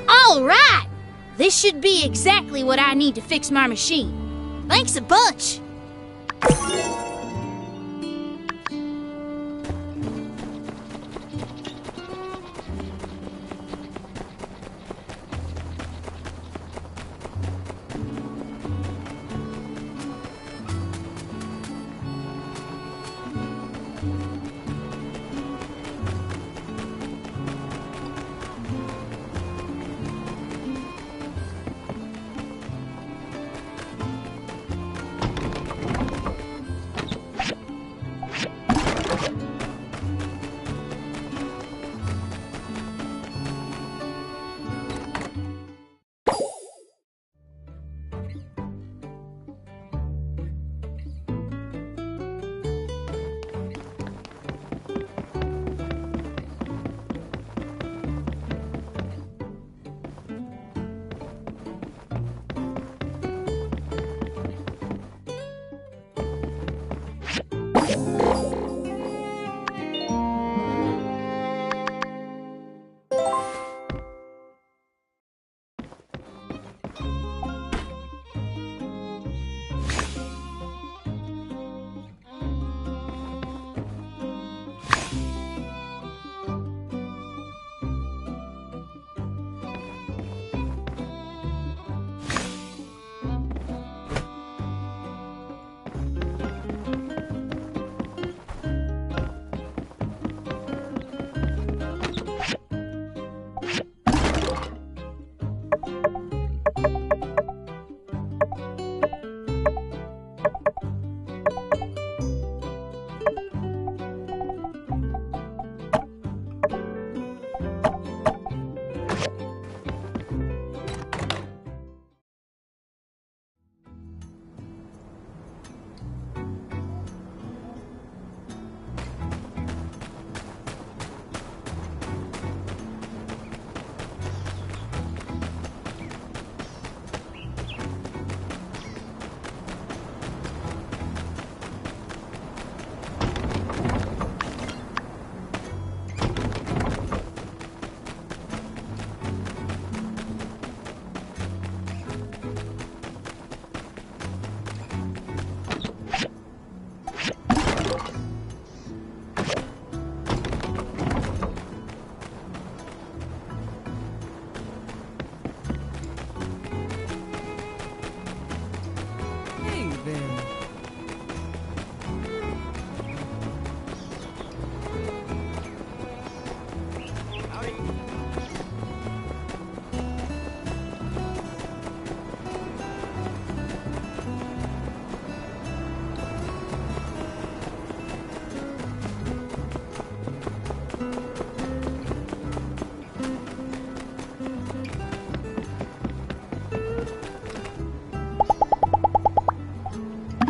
All right! This should be exactly what I need to fix my machine. Thanks a bunch!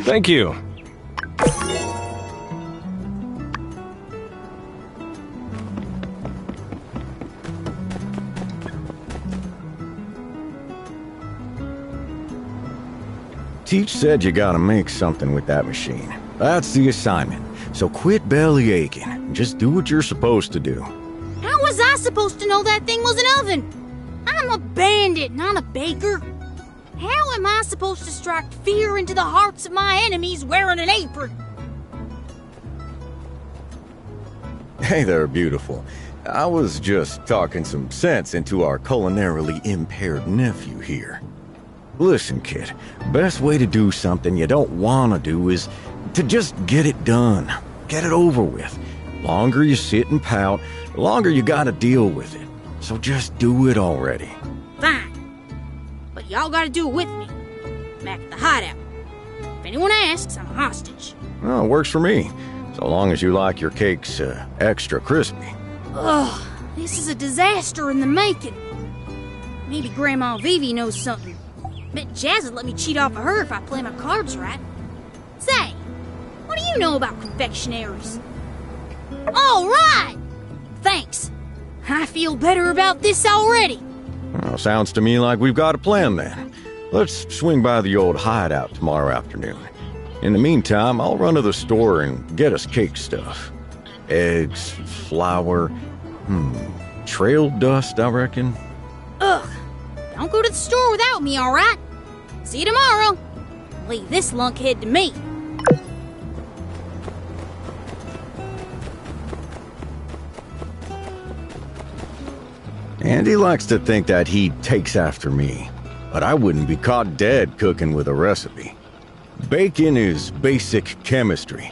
Thank you. Teach said you gotta make something with that machine. That's the assignment. So quit belly aching and just do what you're supposed to do. How was I supposed to know that thing was an oven? I'm a bandit, not a baker. How am I supposed to strike fear into the hearts of my enemies wearing an apron? Hey there, beautiful. I was just talking some sense into our culinarily impaired nephew here. Listen, kid, best way to do something you don't want to do is to just get it done. Get it over with. Longer you sit and pout, the longer you gotta deal with it. So just do it already. Fine. But y'all gotta do it with me. Back at the hideout. If anyone asks, I'm a hostage. Well, it works for me. So long as you like your cakes extra crispy. Ugh, this is a disaster in the making. Maybe Grandma Vivi knows something. Bet Jazz would let me cheat off of her if I play my cards right. Say, what do you know about confectionaries? All right! Thanks. I feel better about this already. Well, sounds to me like we've got a plan then. Let's swing by the old hideout tomorrow afternoon. In the meantime, I'll run to the store and get us cake stuff. Eggs, flour, trail dust, I reckon. Ugh, don't go to the store without me, all right? See you tomorrow. Leave this lunkhead to me. Andy likes to think that he takes after me, but I wouldn't be caught dead cooking with a recipe. Bacon is basic chemistry.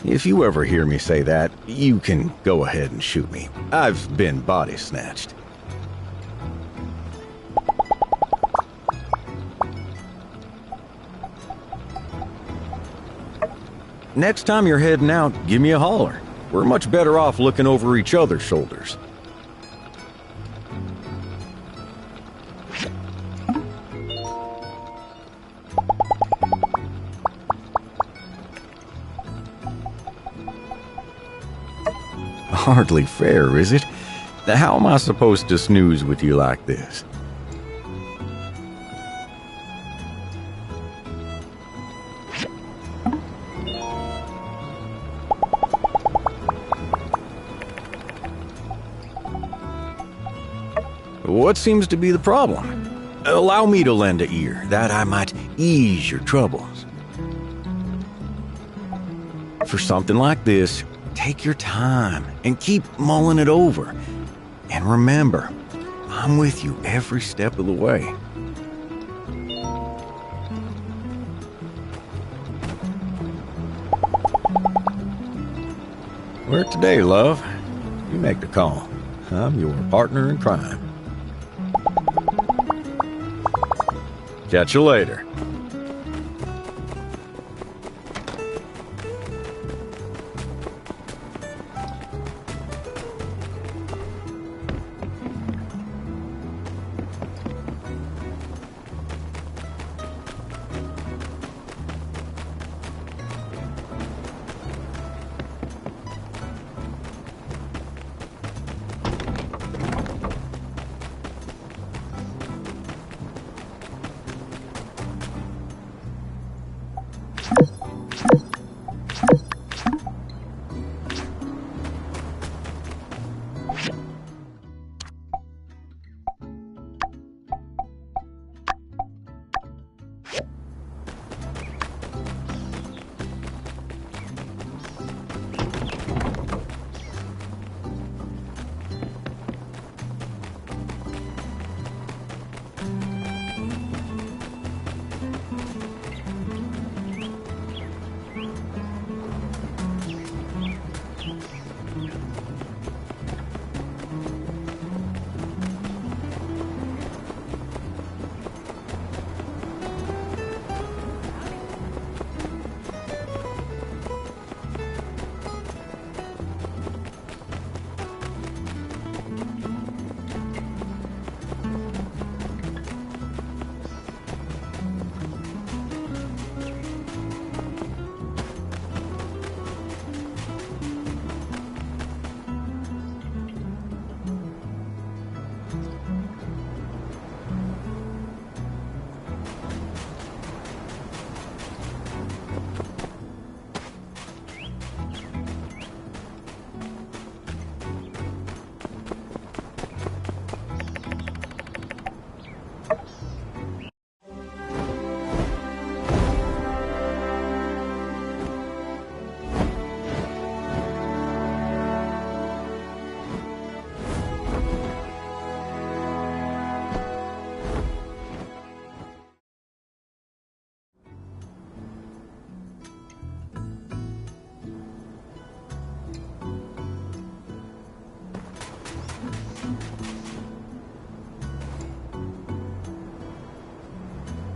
If you ever hear me say that, you can go ahead and shoot me. I've been body snatched. Next time you're heading out, give me a holler. We're much better off looking over each other's shoulders. Hardly fair, is it? How am I supposed to snooze with you like this? What seems to be the problem? Allow me to lend an ear, that I might ease your troubles. For something like this, take your time and keep mulling it over. And remember, I'm with you every step of the way. Where today, love? You make the call. I'm your partner in crime. Catch you later.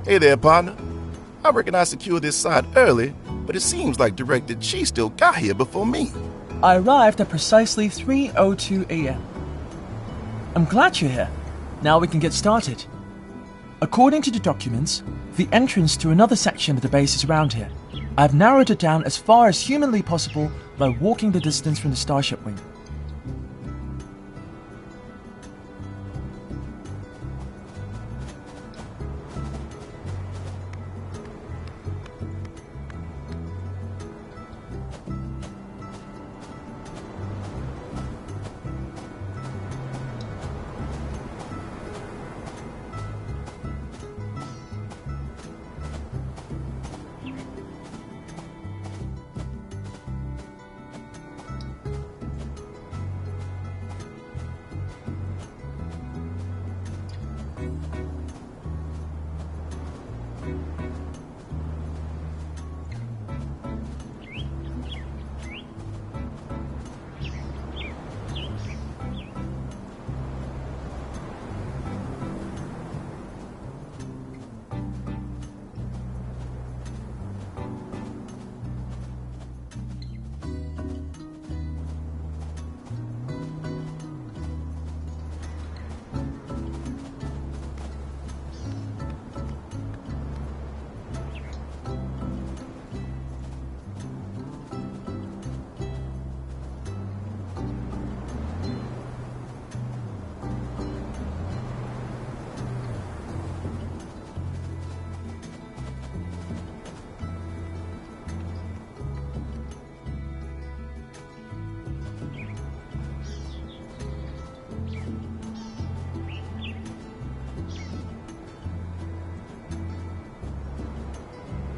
Hey there, partner. I reckon I secured this site early, but it seems like Director Chi still got here before me. I arrived at precisely 3:02 a.m. I'm glad you're here. Now we can get started. According to the documents, the entrance to another section of the base is around here. I've narrowed it down as far as humanly possible by walking the distance from the starship wing.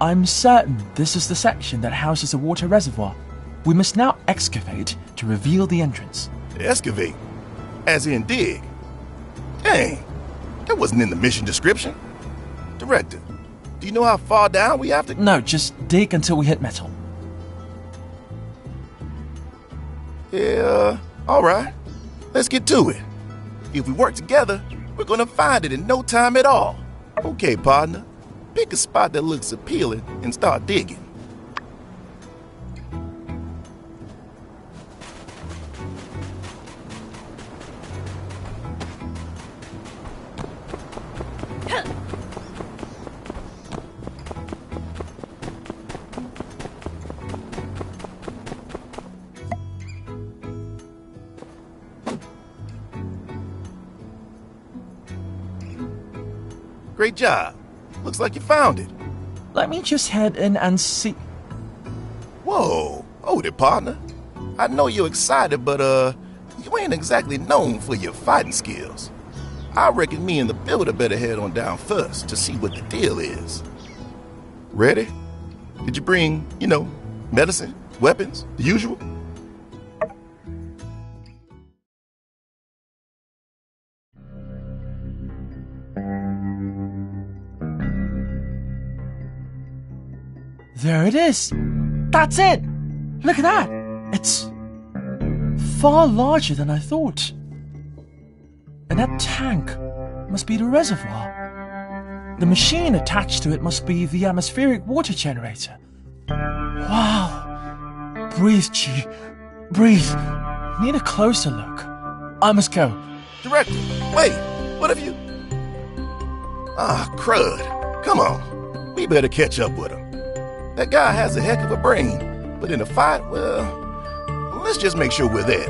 I'm certain this is the section that houses a water reservoir. We must now excavate to reveal the entrance. Excavate? As in dig? Dang, that wasn't in the mission description. Director, do you know how far down we have to... No, just dig until we hit metal. Yeah, alright. Let's get to it. If we work together, we're gonna find it in no time at all. Okay, partner. Pick a spot that looks appealing and start digging. Great job. Looks like you found it. Let me just head in and see... Whoa, hold it, partner. I know you're excited, but, you ain't exactly known for your fighting skills. I reckon me and the builder better head on down first to see what the deal is. Ready? Did you bring, medicine, weapons, the usual? There it is! That's it! Look at that! It's far larger than I thought. And that tank must be the reservoir. The machine attached to it must be the atmospheric water generator. Wow! Breathe, Chi. Breathe. Need a closer look. I must go. Director, wait! What have you... Ah, crud. Come on. We better catch up with him. That guy has a heck of a brain, but in a fight, well, let's just make sure we're there.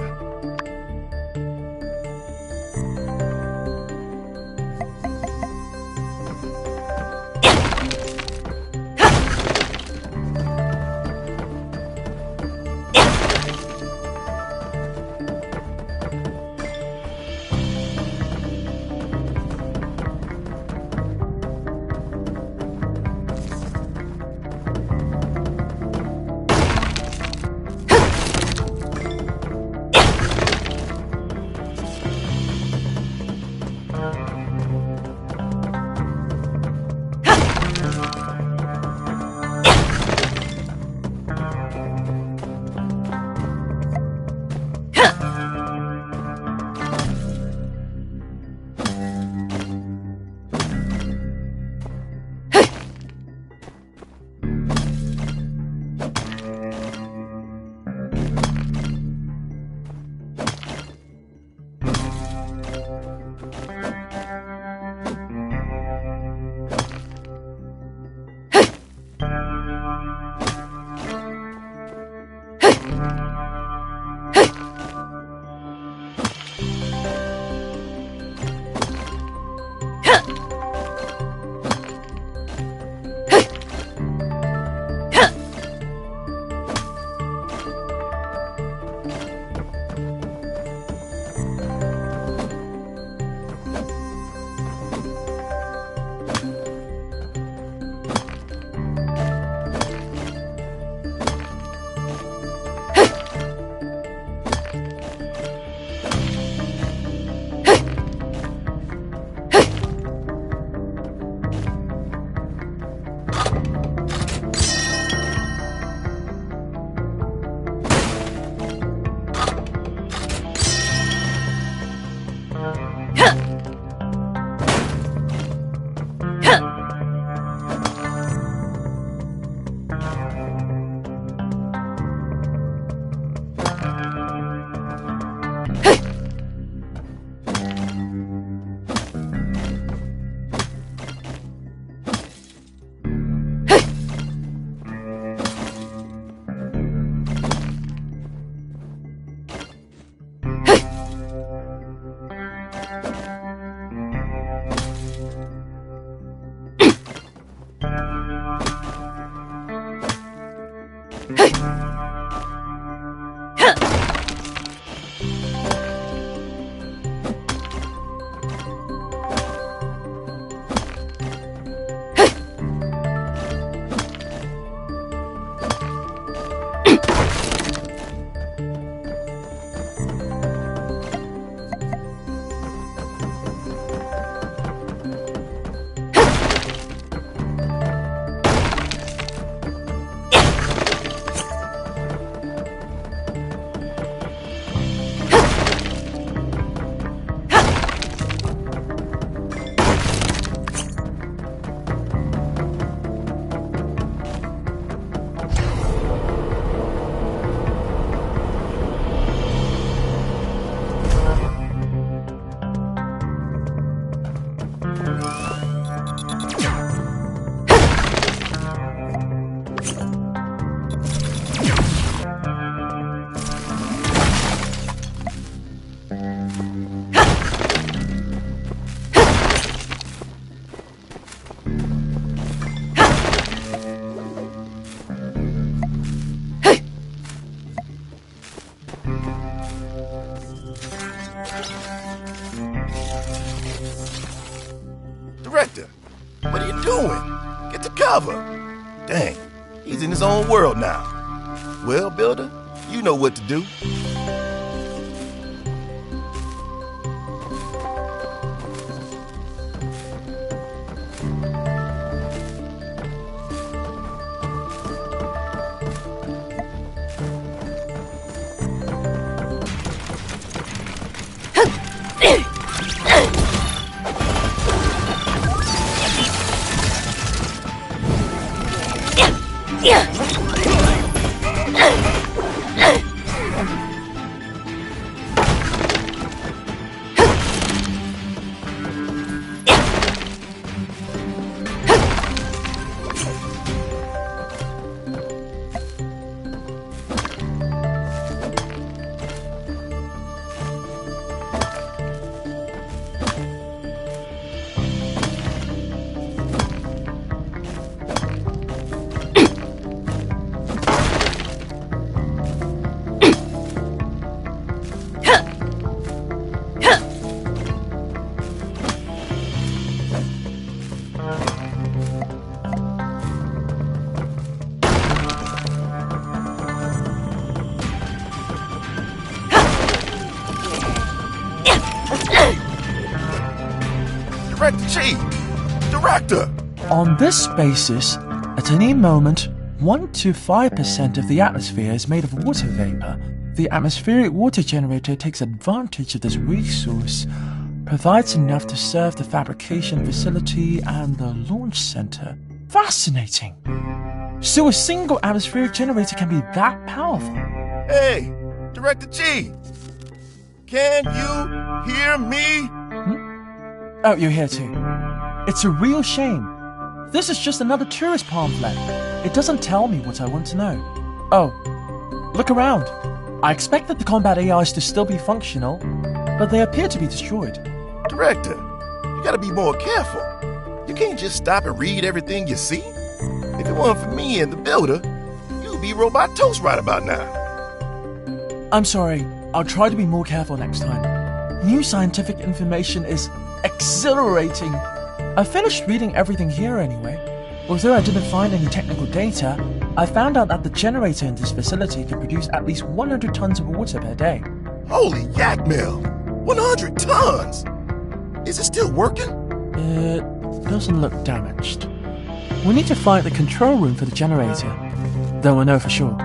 Director, what are you doing? Get to cover. Dang, he's in his own world now. Well, Builder, you know what to do. Director! On this basis, at any moment, 1 to 5% of the atmosphere is made of water vapor. The atmospheric water generator takes advantage of this resource, provides enough to serve the fabrication facility and the launch center. Fascinating! So a single atmospheric generator can be that powerful. Hey, Director G! Can you hear me? Oh, you're here too. It's a real shame. This is just another tourist pamphlet. It doesn't tell me what I want to know. Oh, Look around. I expected the combat AIs to still be functional, but they appear to be destroyed. Director, you gotta be more careful. You can't just stop and read everything you see. If it weren't for me and the builder, you'd be robot toast right about now. I'm sorry. I'll try to be more careful next time. New scientific information is exhilarating. I finished reading everything here anyway. Although I didn't find any technical data, I found out that the generator in this facility can produce at least 100 tons of water per day. Holy yak mill! 100 tons! Is it still working? It doesn't look damaged. We need to find the control room for the generator, then we'll know for sure.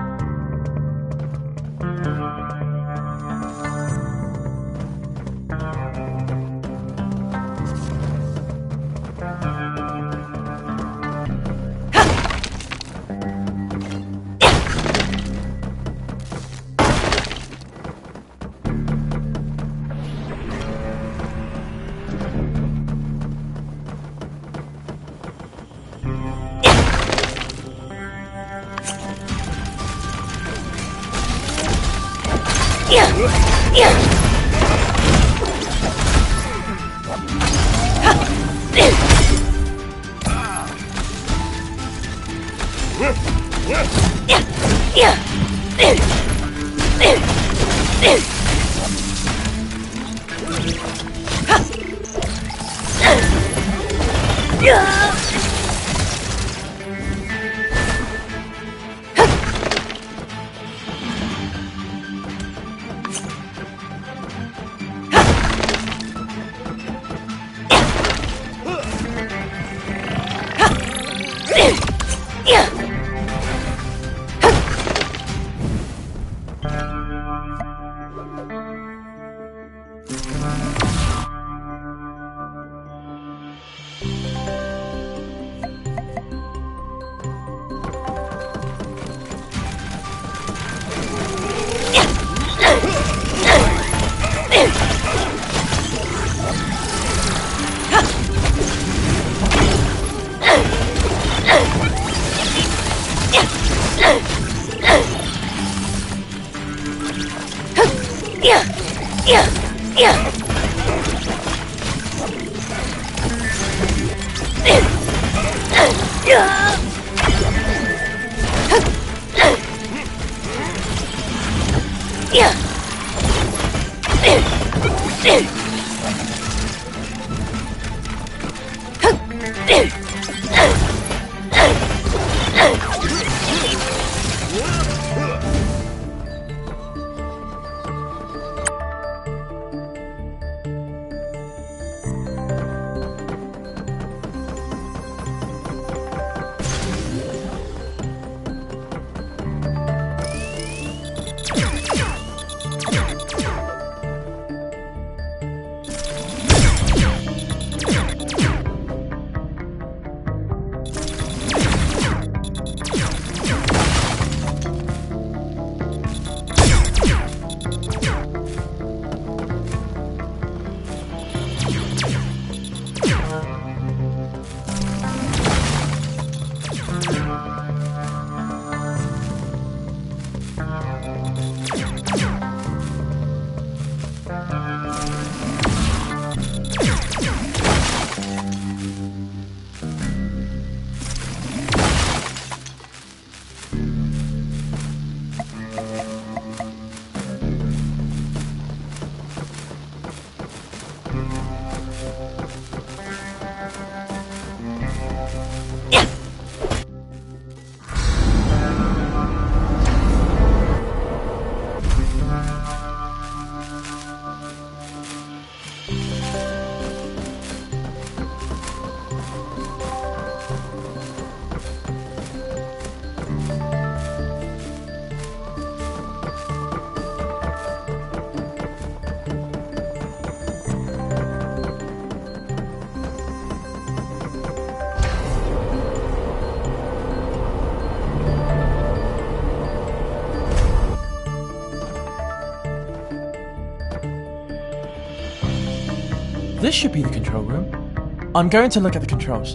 This should be the control room. I'm going to look at the controls.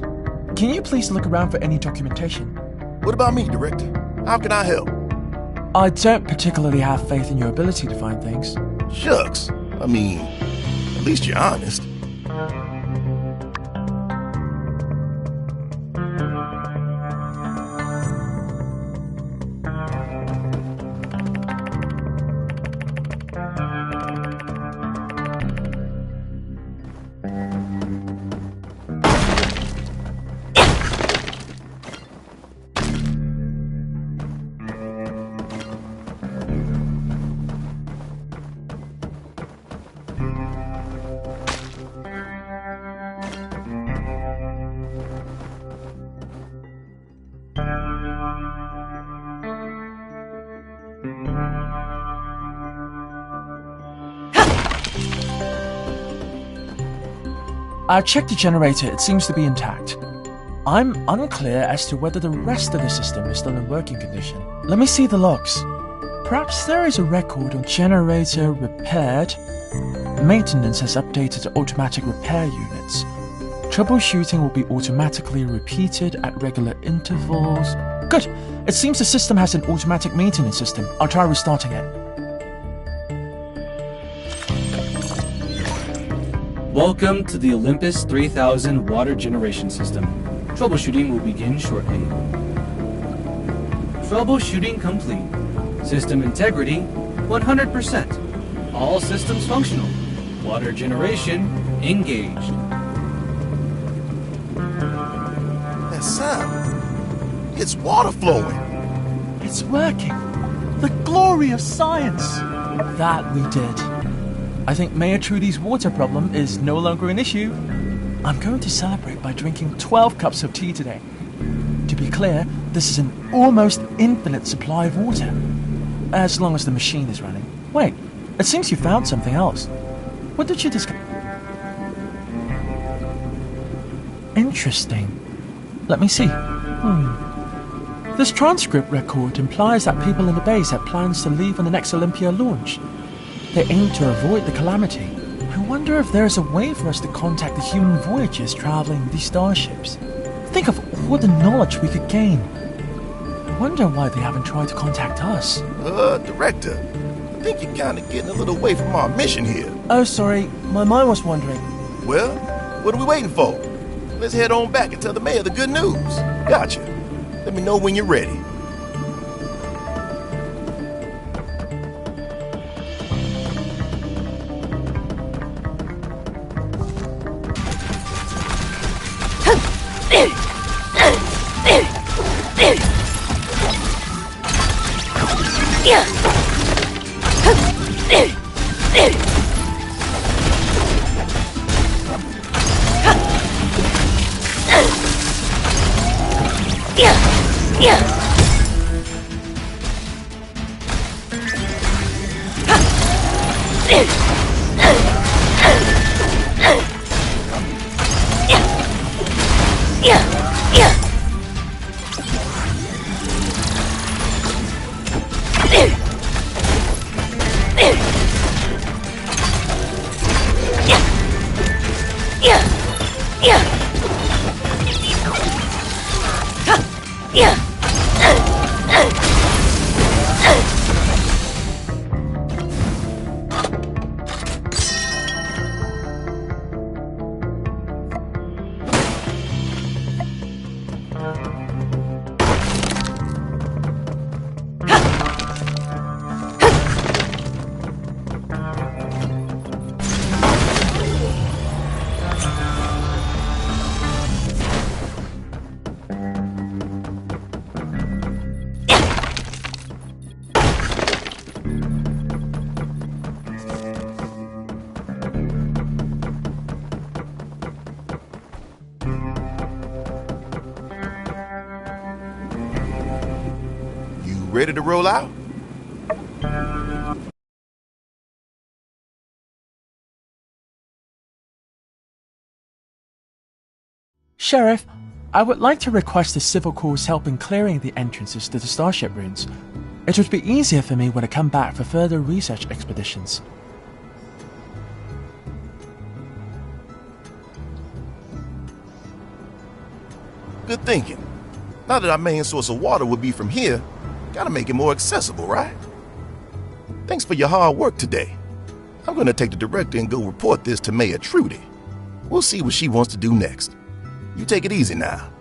Can you please look around for any documentation? What about me, Director? How can I help? I don't particularly have faith in your ability to find things. Shucks. I mean, at least you're honest. I checked the generator, it seems to be intact. I'm unclear as to whether the rest of the system is still in working condition. Let me see the logs. Perhaps there is a record on generator repaired. Maintenance has updated automatic repair units. Troubleshooting will be automatically repeated at regular intervals. Good! It seems the system has an automatic maintenance system. I'll try restarting it. Welcome to the Olympus 3000 water generation system. Troubleshooting will begin shortly. Troubleshooting complete. System integrity 100%. All systems functional. Water generation engaged. That sound. It's water flowing. It's working. The glory of science. That we did. I think Mayor Trudy's water problem is no longer an issue. I'm going to celebrate by drinking 12 cups of tea today. To be clear, this is an almost infinite supply of water. As long as the machine is running. Wait, it seems you found something else. What did you discover? Interesting. Let me see. This transcript record implies that people in the base have plans to leave on the next Olympia launch. They aim to avoid the calamity. I wonder if there is a way for us to contact the human voyagers traveling these starships. Think of all the knowledge we could gain. I wonder why they haven't tried to contact us. Director, I think you're kind of getting a little away from our mission here. Oh, sorry. My mind was wandering. Well, what are we waiting for? Let's head on back and tell the mayor the good news. Gotcha. Let me know when you're ready. Ready to roll out? Sheriff, I would like to request the Civil Corps' help in clearing the entrances to the Starship ruins. It would be easier for me when I come back for further research expeditions. Good thinking. Now that our main source of water would be from here, Gotta make it more accessible, right? Thanks for your hard work today. I'm gonna take the director and go report this to Mayor Trudy. We'll see what she wants to do next. You take it easy now.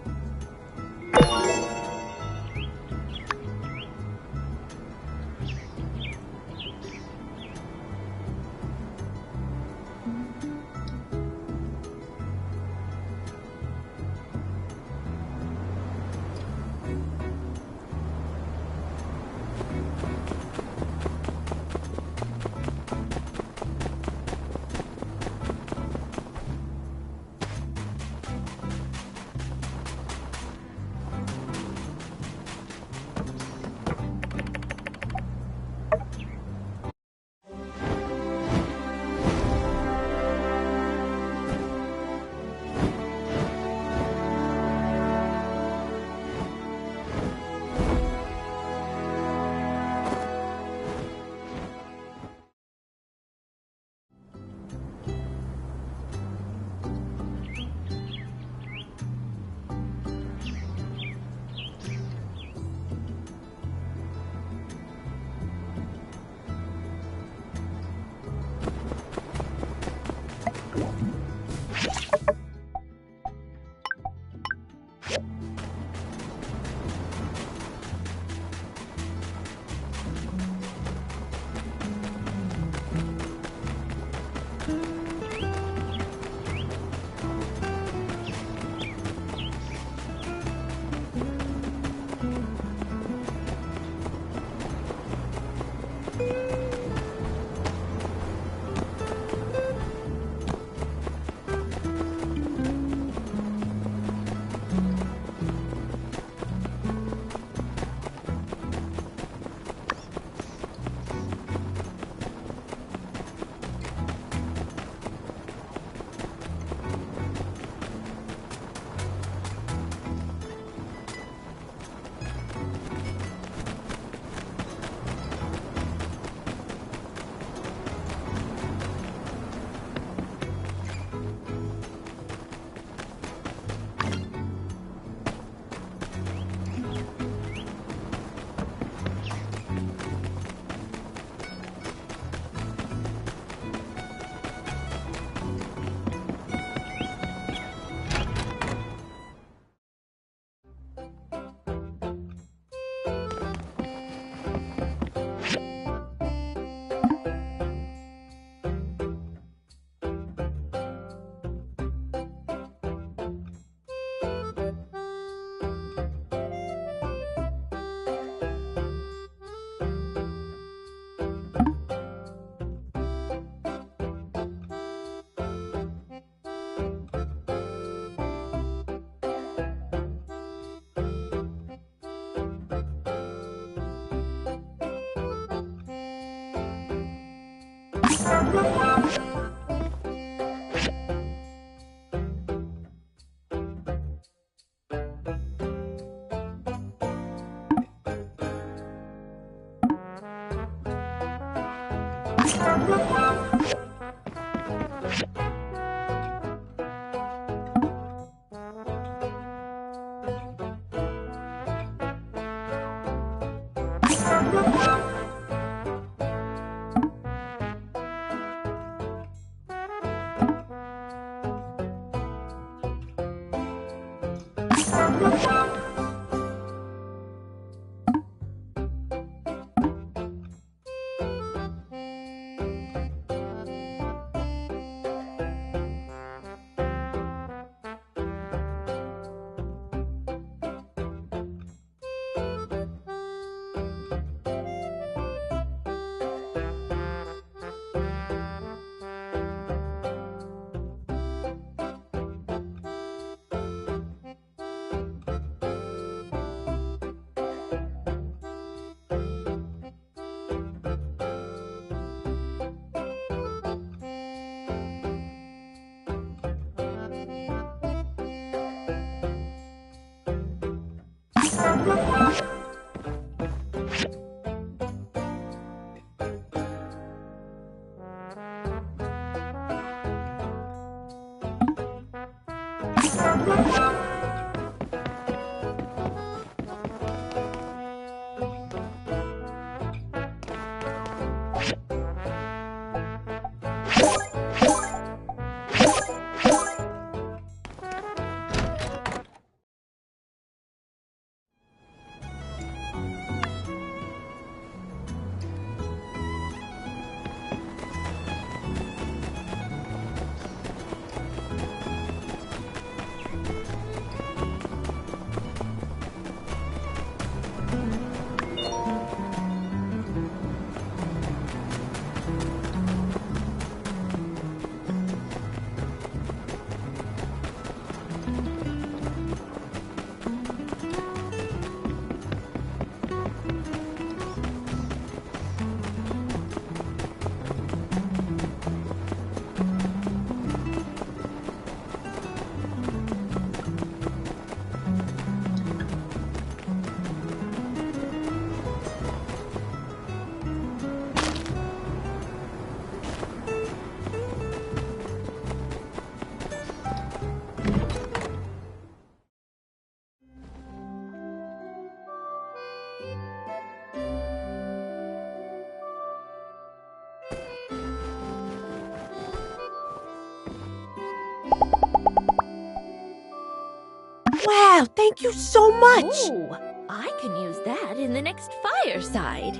Thank you so much! Oh, I can use that in the next fireside.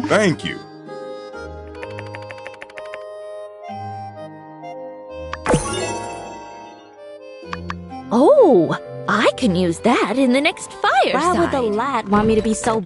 Thank you. Oh, I can use that in the next fireside. Why would the lad want me to be so...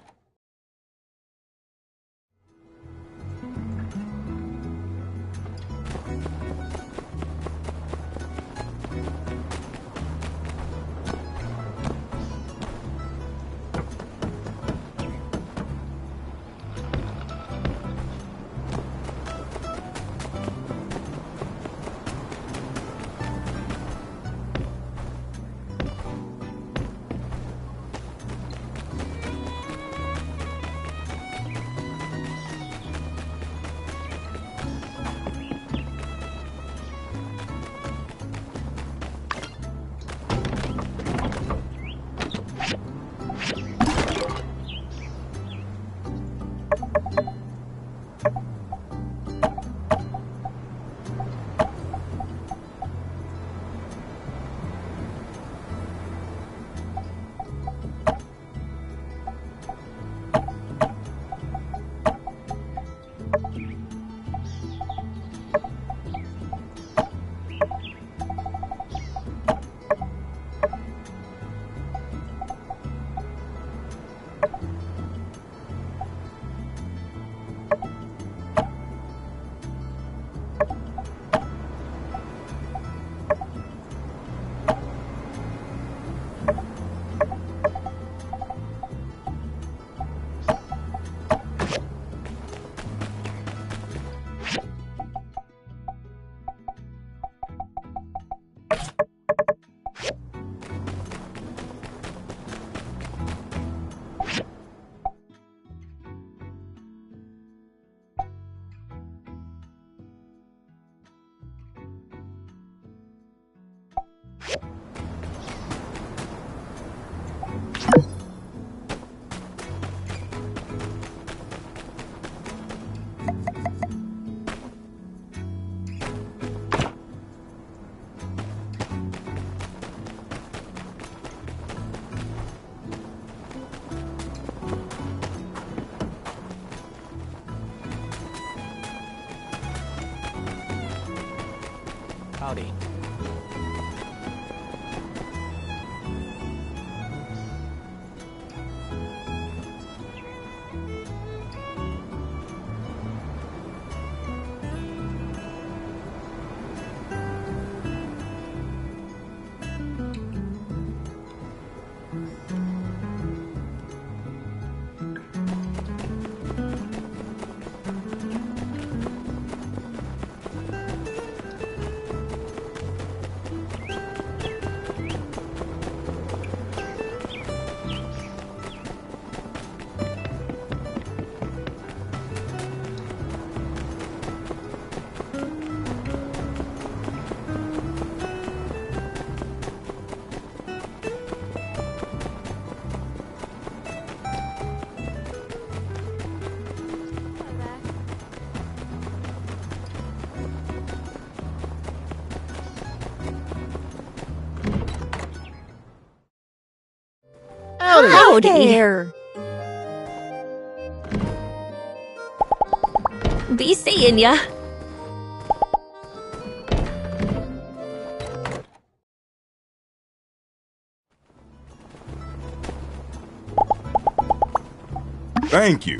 Howdy. Howdy. there. Be seeing ya. Thank you.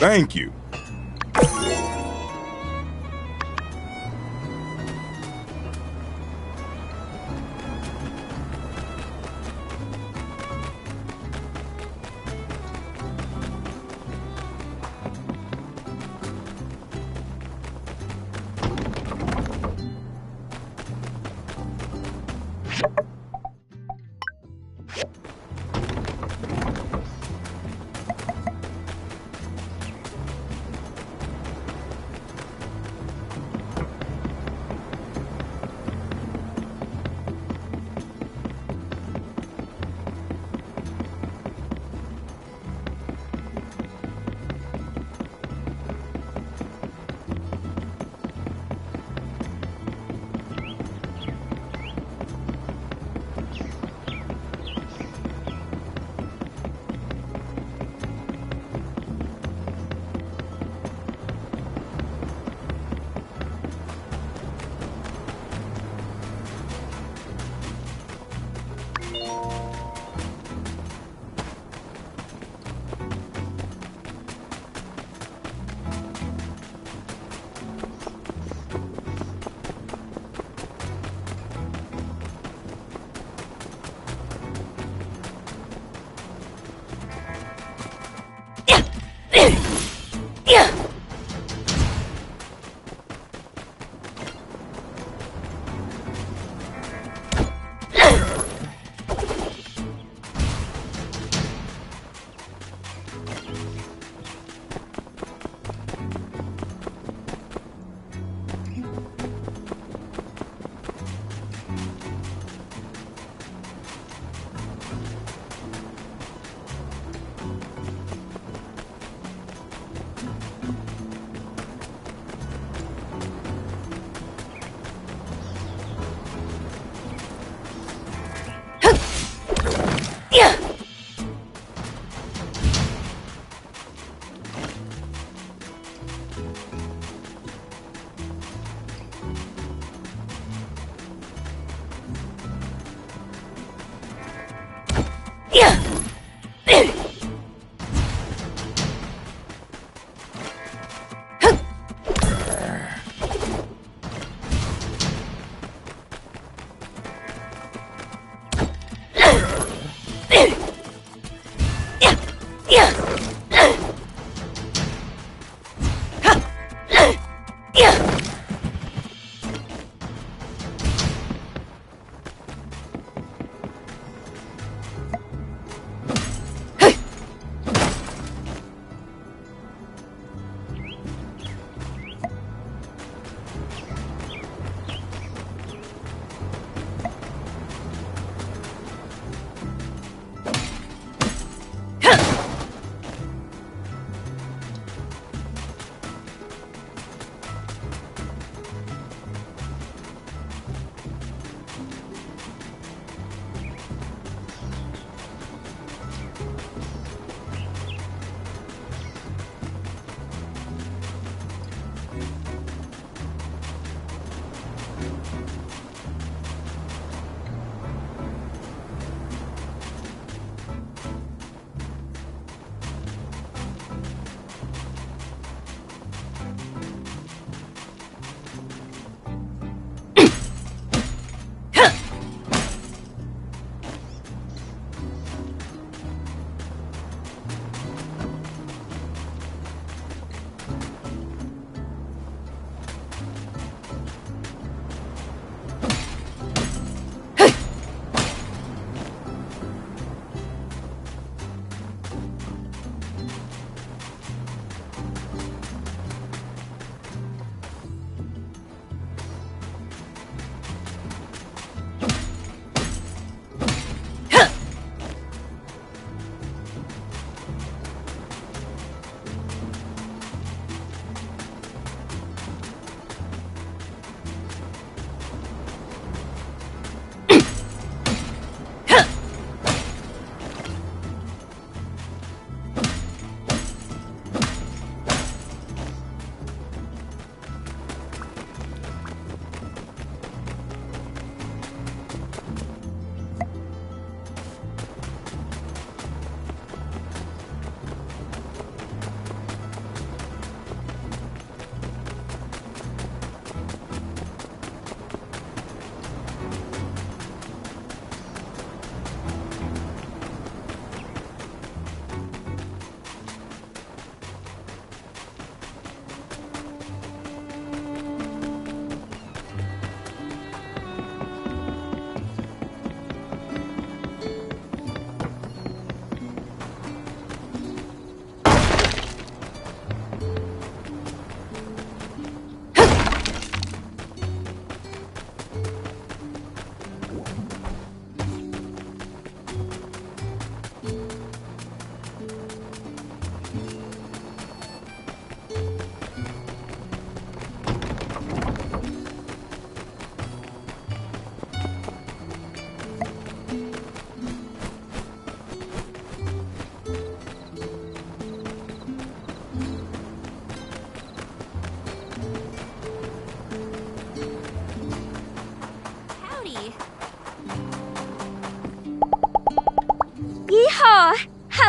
Thank you.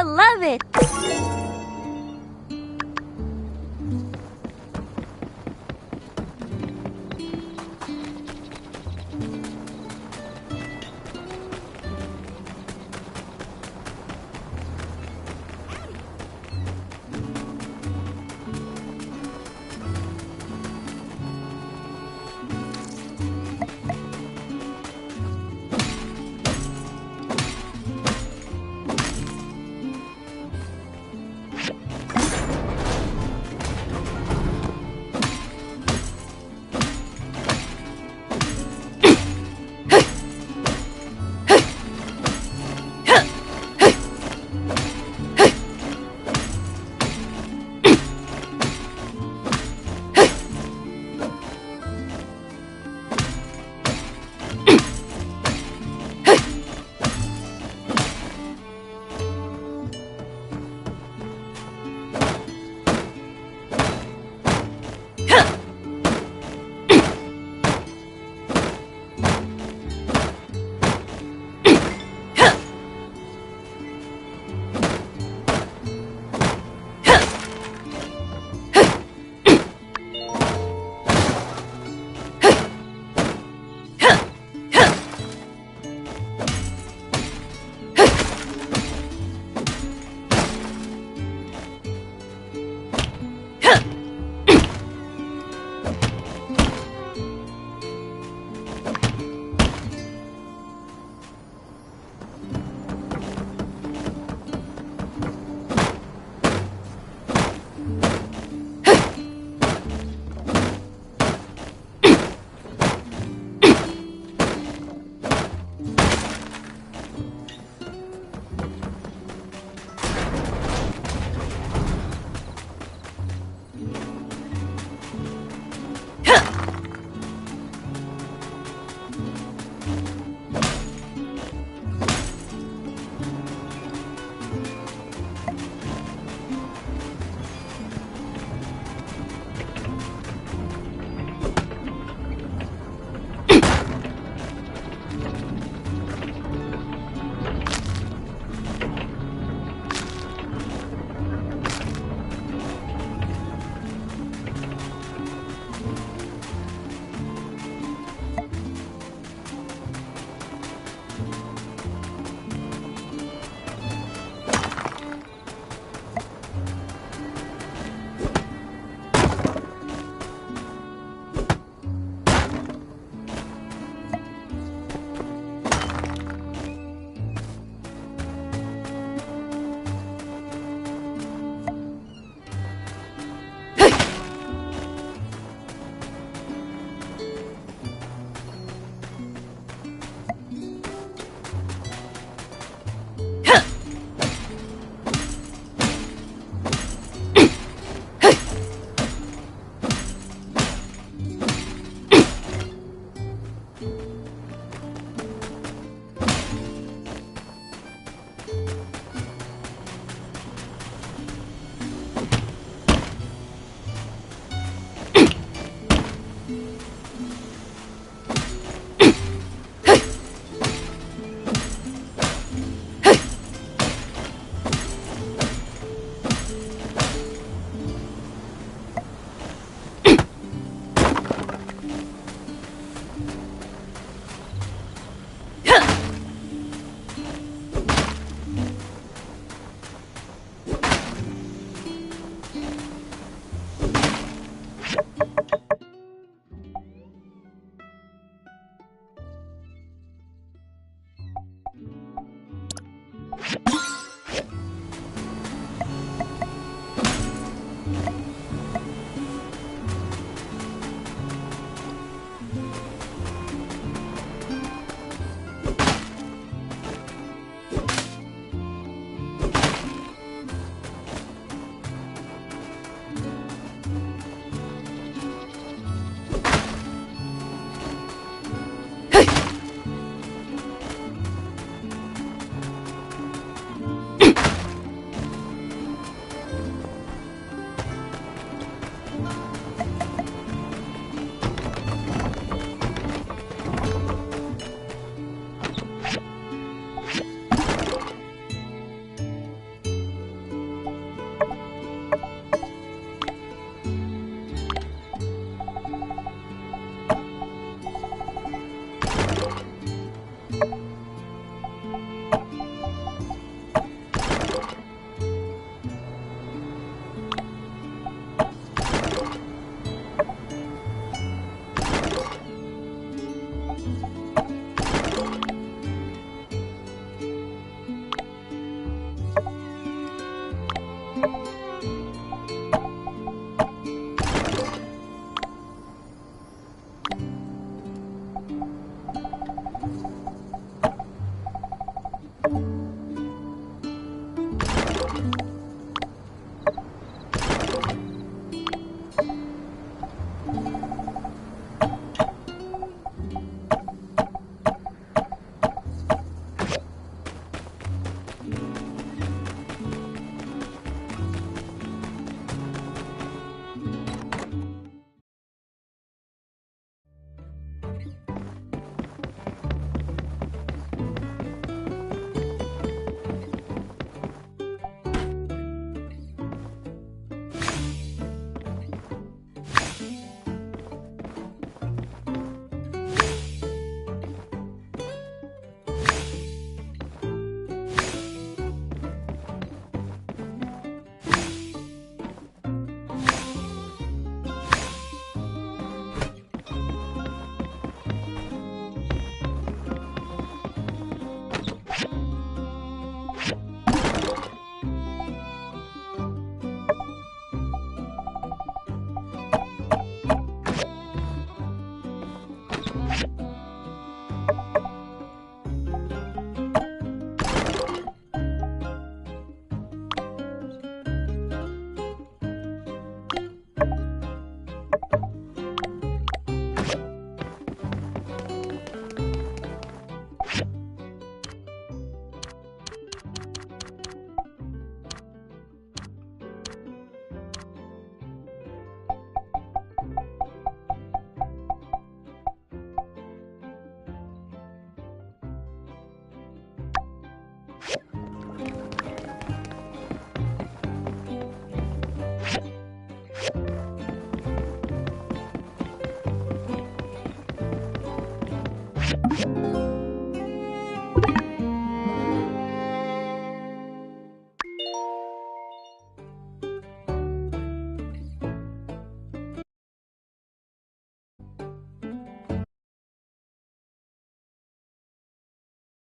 I love it!